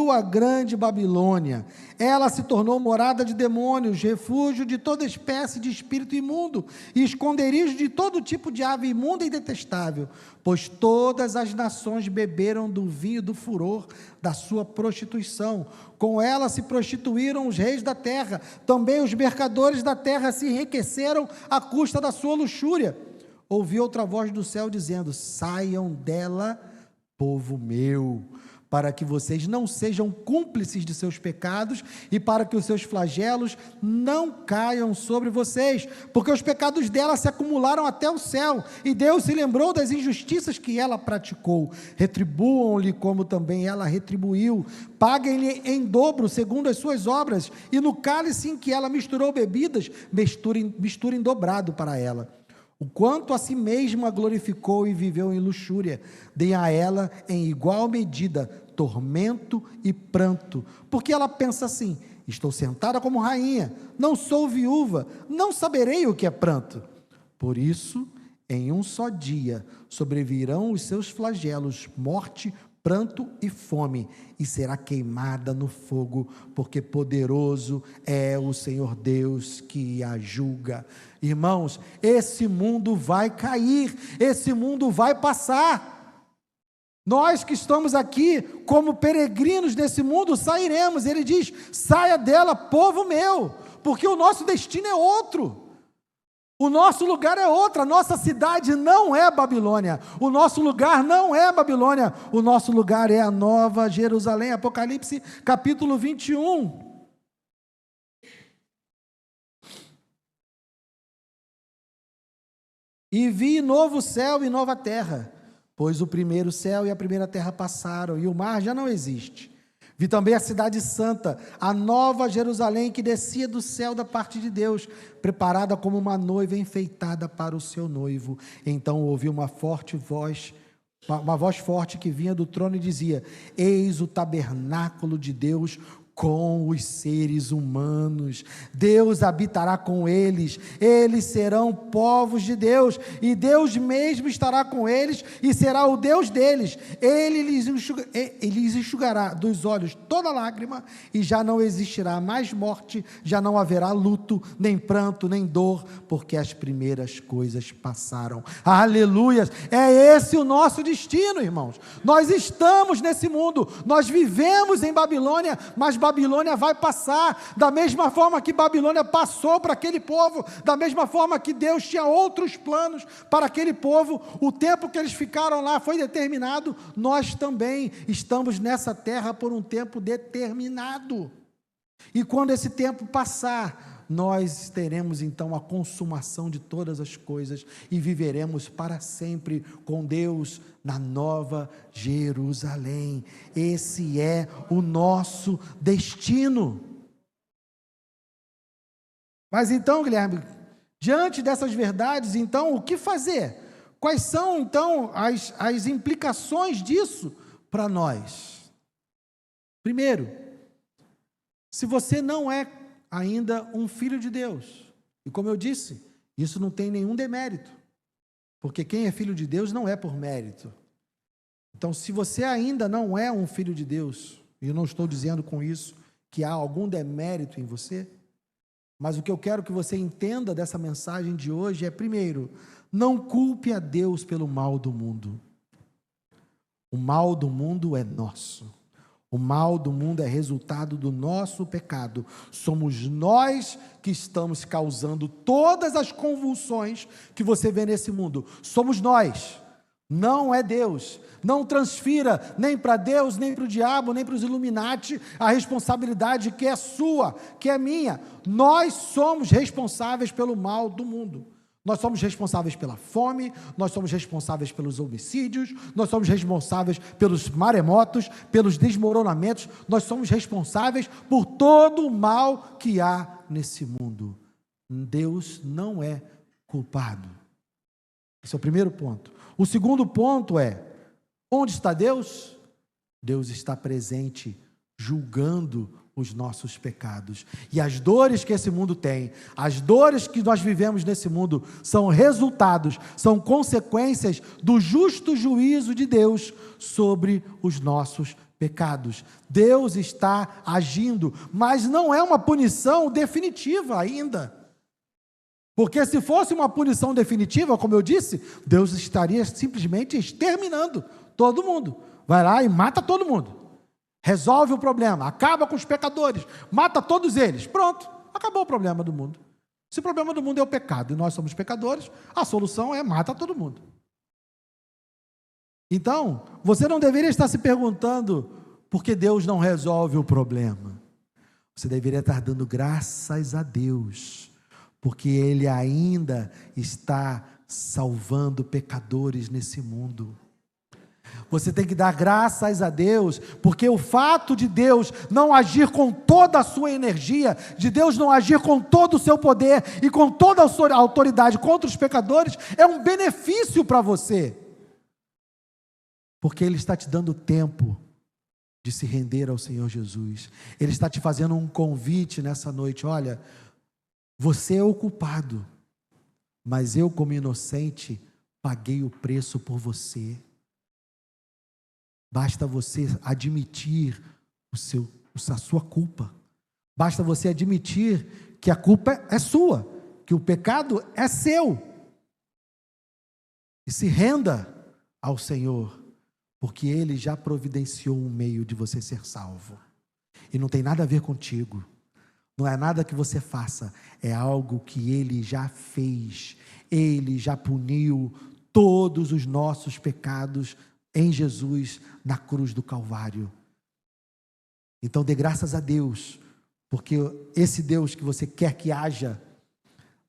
a grande Babilônia, ela se tornou morada de demônios, refúgio de toda espécie de espírito imundo, e esconderijo de todo tipo de ave imunda e detestável, pois todas as nações beberam do vinho do furor da sua prostituição, com ela se prostituíram os reis da terra, também os mercadores da terra se enriqueceram à custa da sua luxúria. Ouvi outra voz do céu dizendo: saiam dela, povo meu, para que vocês não sejam cúmplices de seus pecados e para que os seus flagelos não caiam sobre vocês, porque os pecados dela se acumularam até o céu, e Deus se lembrou das injustiças que ela praticou. Retribuam-lhe como também ela retribuiu, paguem-lhe em dobro segundo as suas obras, e no cálice em que ela misturou bebidas, misturem dobrado para ela. O quanto a si mesma glorificou e viveu em luxúria, deem a ela em igual medida tormento e pranto, porque ela pensa assim: estou sentada como rainha, não sou viúva, não saberei o que é pranto. Por isso, em um só dia sobrevirão os seus flagelos, morte pranto e fome, e será queimada no fogo, porque poderoso é o Senhor Deus que a julga. Irmãos, esse mundo vai cair, esse mundo vai passar. Nós que estamos aqui como peregrinos desse mundo sairemos. Ele diz: saia dela, povo meu, porque o nosso destino é outro. O nosso lugar é outro, a nossa cidade não é Babilônia, o nosso lugar não é Babilônia, o nosso lugar é a Nova Jerusalém. Apocalipse capítulo 21. E vi novo céu e nova terra, pois o primeiro céu e a primeira terra passaram, e o mar já não existe. Vi também a cidade santa, a nova Jerusalém, que descia do céu da parte de Deus, preparada como uma noiva enfeitada para o seu noivo. Então ouvi uma voz forte que vinha do trono e dizia: eis o tabernáculo de Deus com os seres humanos. Deus habitará com eles, eles serão povos de Deus, e Deus mesmo estará com eles e será o Deus deles. Ele lhes enxugará dos olhos toda lágrima, e já não existirá mais morte, já não haverá luto, nem pranto, nem dor, porque as primeiras coisas passaram. Aleluias! É esse o nosso destino, irmãos. Nós estamos nesse mundo, nós vivemos em Babilônia, mas Babilônia vai passar, da mesma forma que Babilônia passou para aquele povo, da mesma forma que Deus tinha outros planos para aquele povo. O tempo que eles ficaram lá foi determinado, nós também estamos nessa terra por um tempo determinado, e quando esse tempo passar, nós teremos então a consumação de todas as coisas, e viveremos para sempre com Deus na Nova Jerusalém. Esse é o nosso destino. Mas então, Guilherme, diante dessas verdades, então, o que fazer? Quais são, então, as implicações disso para nós? Primeiro, se você não é ainda um filho de Deus, e como eu disse, isso não tem nenhum demérito, porque quem é filho de Deus não é por mérito. Então, se você ainda não é um filho de Deus, e eu não estou dizendo com isso que há algum demérito em você, mas o que eu quero que você entenda dessa mensagem de hoje é, primeiro, não culpe a Deus pelo mal do mundo. O mal do mundo é nosso. O mal do mundo é resultado do nosso pecado. Somos nós que estamos causando todas as convulsões que você vê nesse mundo. Somos nós, não é Deus. Não transfira nem para Deus, nem para o diabo, nem para os Illuminati a responsabilidade que é sua, que é minha. Nós somos responsáveis pelo mal do mundo. Nós somos responsáveis pela fome, nós somos responsáveis pelos homicídios, nós somos responsáveis pelos maremotos, pelos desmoronamentos, nós somos responsáveis por todo o mal que há nesse mundo. Deus não é culpado. Esse é o primeiro ponto. O segundo ponto é: onde está Deus? Deus está presente, julgando os nossos pecados. E as dores que esse mundo tem, as dores que nós vivemos nesse mundo, são resultados, são consequências do justo juízo de Deus sobre os nossos pecados. Deus está agindo, mas não é uma punição definitiva ainda. Porque se fosse uma punição definitiva, como eu disse, Deus estaria simplesmente exterminando todo mundo. Vai lá e mata todo mundo. Resolve o problema, acaba com os pecadores, mata todos eles. Pronto, acabou o problema do mundo. Se o problema do mundo é o pecado e nós somos pecadores, a solução é mata todo mundo. Então, você não deveria estar se perguntando por que Deus não resolve o problema. Você deveria estar dando graças a Deus, porque Ele ainda está salvando pecadores nesse mundo. Você tem que dar graças a Deus, porque o fato de Deus não agir com toda a sua energia, de Deus não agir com todo o seu poder e com toda a sua autoridade contra os pecadores, é um benefício para você, porque Ele está te dando tempo de se render ao Senhor Jesus. Ele está te fazendo um convite nessa noite: olha, você é o culpado, mas eu, como inocente, paguei o preço por você. Basta você admitir a sua culpa. Basta você admitir que a culpa é sua, que o pecado é seu. E se renda ao Senhor, porque Ele já providenciou um meio de você ser salvo. E não tem nada a ver contigo. Não é nada que você faça, é algo que Ele já fez. Ele já puniu todos os nossos pecados em Jesus, na cruz do Calvário. Então dê graças a Deus, porque esse Deus que você quer que haja,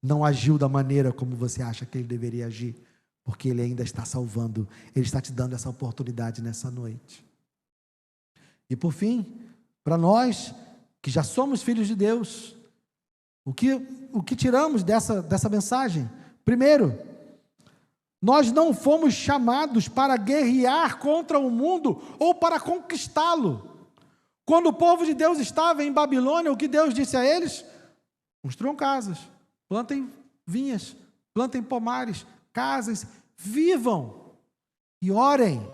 não agiu da maneira como você acha que Ele deveria agir, porque Ele ainda está salvando, Ele está te dando essa oportunidade nessa noite. E por fim, para nós que já somos filhos de Deus, o que tiramos dessa mensagem? Primeiro, nós não fomos chamados para guerrear contra o mundo ou para conquistá-lo. Quando o povo de Deus estava em Babilônia, o que Deus disse a eles? Construam casas, plantem vinhas, plantem pomares, casas, vivam e orem.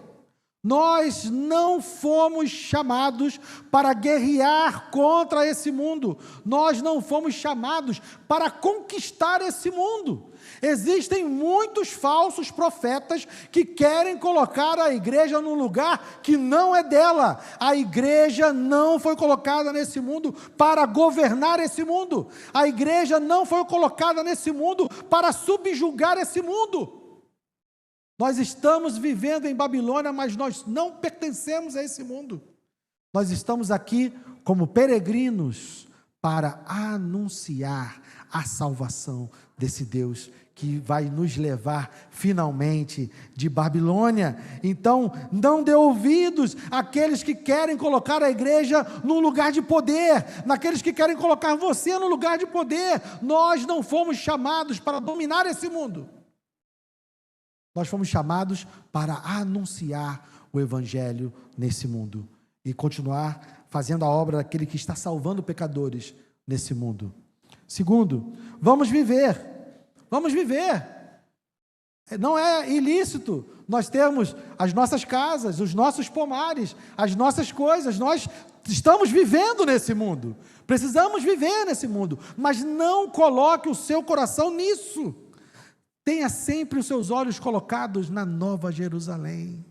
Nós não fomos chamados para guerrear contra esse mundo. Nós não fomos chamados para conquistar esse mundo. Existem muitos falsos profetas que querem colocar a igreja num lugar que não é dela. A igreja não foi colocada nesse mundo para governar esse mundo. A igreja não foi colocada nesse mundo para subjugar esse mundo. Nós estamos vivendo em Babilônia, mas nós não pertencemos a esse mundo. Nós estamos aqui como peregrinos para anunciar a salvação desse Deus que vai nos levar finalmente de Babilônia. Então, não dê ouvidos àqueles que querem colocar a igreja num lugar de poder, naqueles que querem colocar você no lugar de poder. Nós não fomos chamados para dominar esse mundo. Nós fomos chamados para anunciar o Evangelho nesse mundo e continuar fazendo a obra daquele que está salvando pecadores nesse mundo. Segundo, vamos viver. Não é ilícito nós termos as nossas casas, os nossos pomares, as nossas coisas. Nós estamos vivendo nesse mundo, precisamos viver nesse mundo, mas não coloque o seu coração nisso. Tenha sempre os seus olhos colocados na Nova Jerusalém.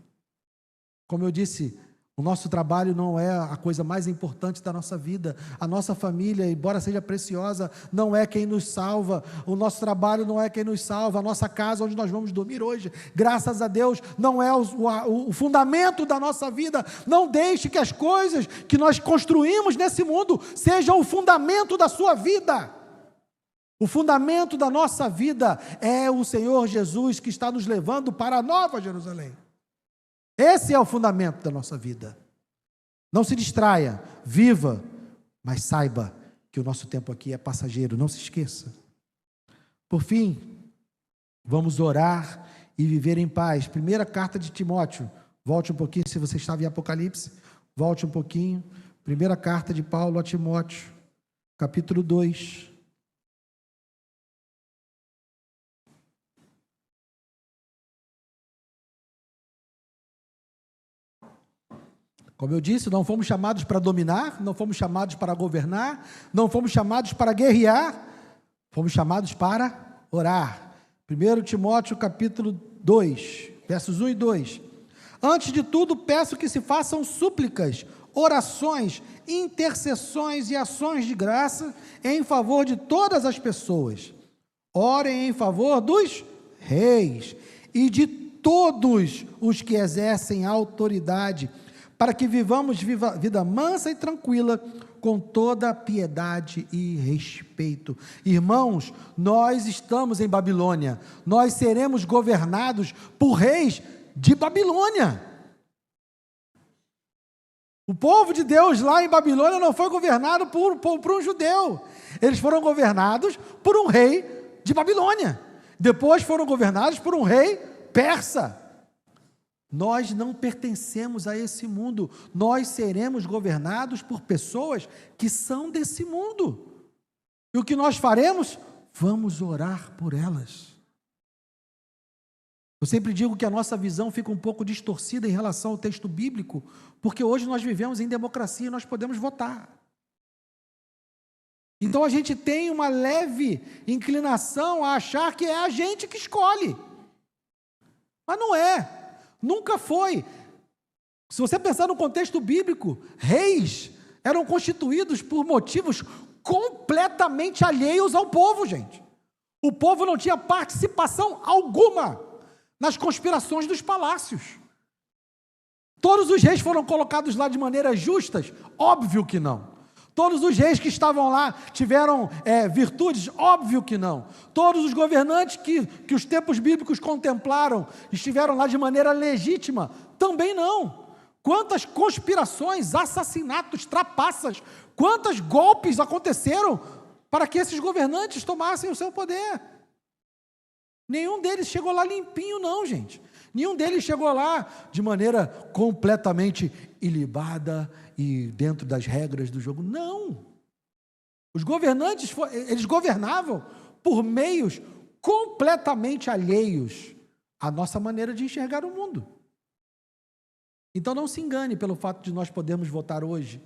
Como eu disse, o nosso trabalho não é a coisa mais importante da nossa vida. A nossa família, embora seja preciosa, não é quem nos salva. O nosso trabalho não é quem nos salva. A nossa casa onde nós vamos dormir hoje, graças a Deus, não é o fundamento da nossa vida. Não deixe que as coisas que nós construímos nesse mundo sejam o fundamento da sua vida. O fundamento da nossa vida é o Senhor Jesus, que está nos levando para a Nova Jerusalém. Esse é o fundamento da nossa vida. Não se distraia, viva, mas saiba que o nosso tempo aqui é passageiro, não se esqueça. Por fim, vamos orar e viver em paz. Primeira carta de Timóteo, volte um pouquinho, se você estava em Apocalipse, volte um pouquinho. Primeira carta de Paulo a Timóteo, capítulo 2. Como eu disse, não fomos chamados para dominar, não fomos chamados para governar, não fomos chamados para guerrear, fomos chamados para orar. 1 Timóteo capítulo 2, versos 1 e 2. Antes de tudo, peço que se façam súplicas, orações, intercessões e ações de graça em favor de todas as pessoas. Orem em favor dos reis e de todos os que exercem autoridade, para que vivamos vida mansa e tranquila, com toda piedade e respeito. Irmãos, nós estamos em Babilônia, nós seremos governados por reis de Babilônia. O povo de Deus lá em Babilônia não foi governado por um judeu, eles foram governados por um rei de Babilônia, depois foram governados por um rei persa. Nós não pertencemos a esse mundo, nós seremos governados por pessoas que são desse mundo. E o que nós faremos? Vamos orar por elas. Eu sempre digo que a nossa visão fica um pouco distorcida em relação ao texto bíblico, porque hoje nós vivemos em democracia e nós podemos votar. Então a gente tem uma leve inclinação a achar que é a gente que escolhe. Mas não é, nunca foi. Se você pensar no contexto bíblico, reis eram constituídos por motivos completamente alheios ao povo, gente. O povo não tinha participação alguma nas conspirações dos palácios. Todos os reis foram colocados lá de maneira justas? Óbvio que não. Todos os reis que estavam lá tiveram virtudes? Óbvio que não. Todos os governantes que os tempos bíblicos contemplaram estiveram lá de maneira legítima? Também não. Quantas conspirações, assassinatos, trapaças, quantos golpes aconteceram para que esses governantes tomassem o seu poder? Nenhum deles chegou lá limpinho, não, gente. Nenhum deles chegou lá de maneira completamente ilibada e dentro das regras do jogo. Não. Os governantes, eles governavam por meios completamente alheios à nossa maneira de enxergar o mundo. Então não se engane pelo fato de nós podermos votar hoje,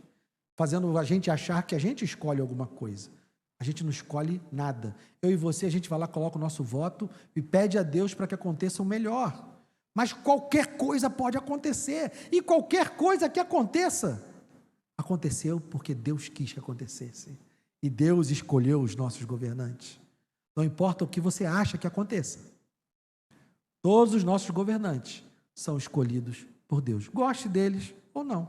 fazendo a gente achar que a gente escolhe alguma coisa. A gente não escolhe nada. Eu e você, a gente vai lá, coloca o nosso voto e pede a Deus para que aconteça o melhor. Mas qualquer coisa pode acontecer. E qualquer coisa que aconteça, aconteceu porque Deus quis que acontecesse. E Deus escolheu os nossos governantes. Não importa o que você acha que aconteça. Todos os nossos governantes são escolhidos por Deus. Goste deles ou não,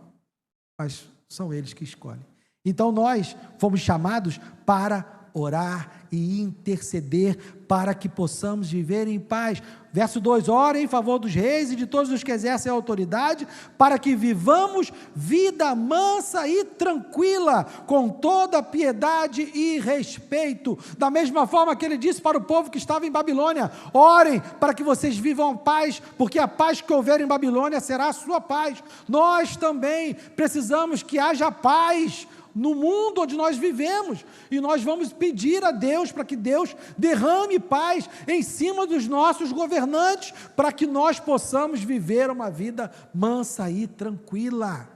mas são eles que escolhem. Então nós fomos chamados para orar e interceder para que possamos viver em paz. Verso 2, orem em favor dos reis e de todos os que exercem a autoridade, para que vivamos vida mansa e tranquila, com toda piedade e respeito. Da mesma forma que ele disse para o povo que estava em Babilônia, orem para que vocês vivam paz, porque a paz que houver em Babilônia será a sua paz. Nós também precisamos que haja paz no mundo onde nós vivemos, e nós vamos pedir a Deus para que Deus derrame paz em cima dos nossos governantes, para que nós possamos viver uma vida mansa e tranquila.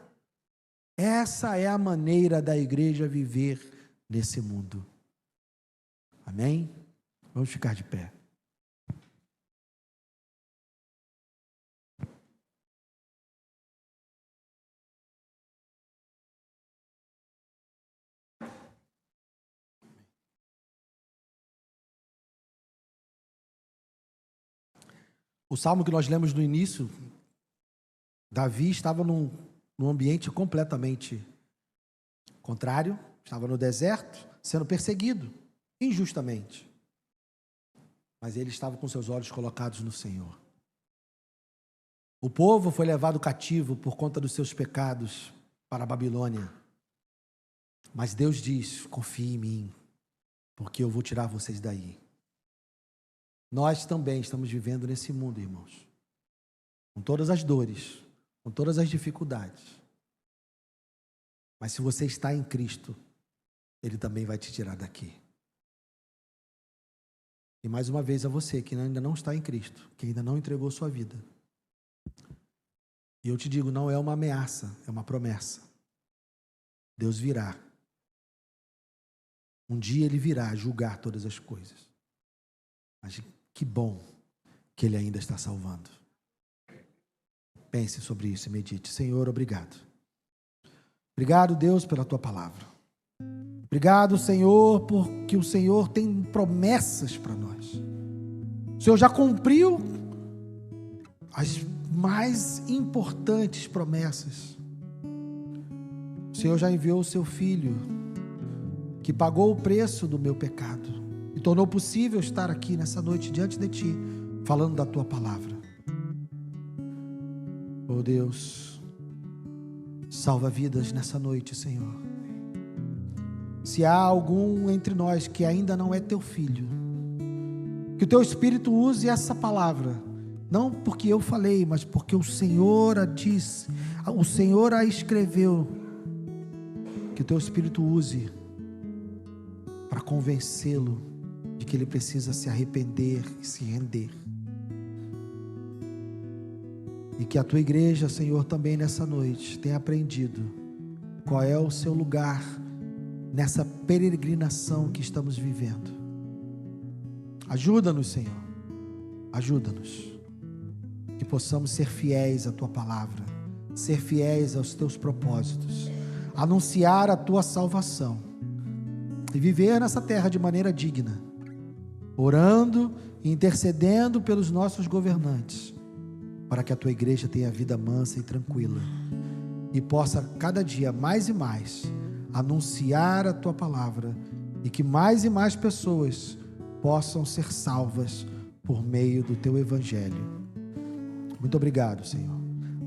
Essa é a maneira da igreja viver nesse mundo. Amém? Vamos ficar de pé. O salmo que nós lemos no início, Davi estava num ambiente completamente contrário, estava no deserto, sendo perseguido, injustamente. Mas ele estava com seus olhos colocados no Senhor. O povo foi levado cativo por conta dos seus pecados para a Babilônia. Mas Deus diz, confie em mim, porque eu vou tirar vocês daí. Nós também estamos vivendo nesse mundo, irmãos, com todas as dores, com todas as dificuldades. Mas se você está em Cristo, Ele também vai te tirar daqui. E mais uma vez a você que ainda não está em Cristo, que ainda não entregou sua vida. E eu te digo, não é uma ameaça, é uma promessa. Deus virá. Um dia Ele virá julgar todas as coisas. Mas que bom que Ele ainda está salvando. Pense sobre isso e medite. Senhor, obrigado. Obrigado, Deus, pela Tua palavra. Obrigado, Senhor, porque o Senhor tem promessas para nós. O Senhor já cumpriu as mais importantes promessas. O Senhor já enviou o Seu Filho, que pagou o preço do meu pecado e tornou possível estar aqui nessa noite diante de Ti, falando da Tua palavra. Oh Deus, salva vidas nessa noite, Senhor. Se há algum entre nós que ainda não é Teu filho, que o Teu Espírito use essa palavra, não porque eu falei, mas porque o Senhor a disse, o Senhor a escreveu, que o Teu Espírito use para convencê-lo de que ele precisa se arrepender e se render. E que a tua igreja, Senhor, também nessa noite tenha aprendido qual é o seu lugar nessa peregrinação que estamos vivendo. Ajuda-nos, Senhor, ajuda-nos, que possamos ser fiéis à tua palavra, ser fiéis aos teus propósitos, anunciar a tua salvação e viver nessa terra de maneira digna, orando e intercedendo pelos nossos governantes, para que a tua igreja tenha vida mansa e tranquila e possa cada dia mais e mais anunciar a tua palavra, e que mais e mais pessoas possam ser salvas por meio do teu evangelho. Muito obrigado, Senhor.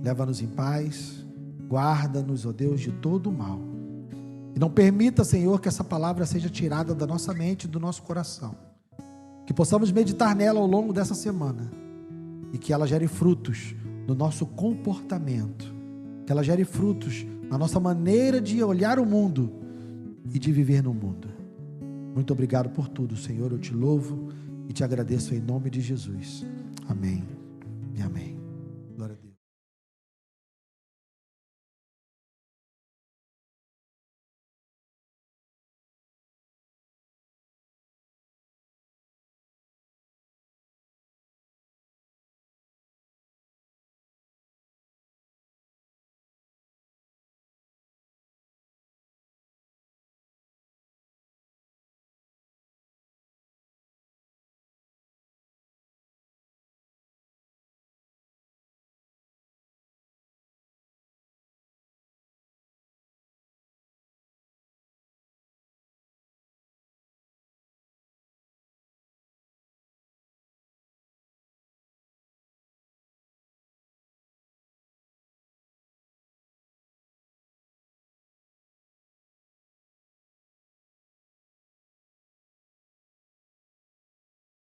Leva-nos em paz, guarda-nos, ó Deus, de todo o mal, e não permita, Senhor, que essa palavra seja tirada da nossa mente e do nosso coração, que possamos meditar nela ao longo dessa semana, e que ela gere frutos no nosso comportamento, que ela gere frutos na nossa maneira de olhar o mundo e de viver no mundo. Muito obrigado por tudo, Senhor. Eu te louvo e te agradeço em nome de Jesus. Amém e amém.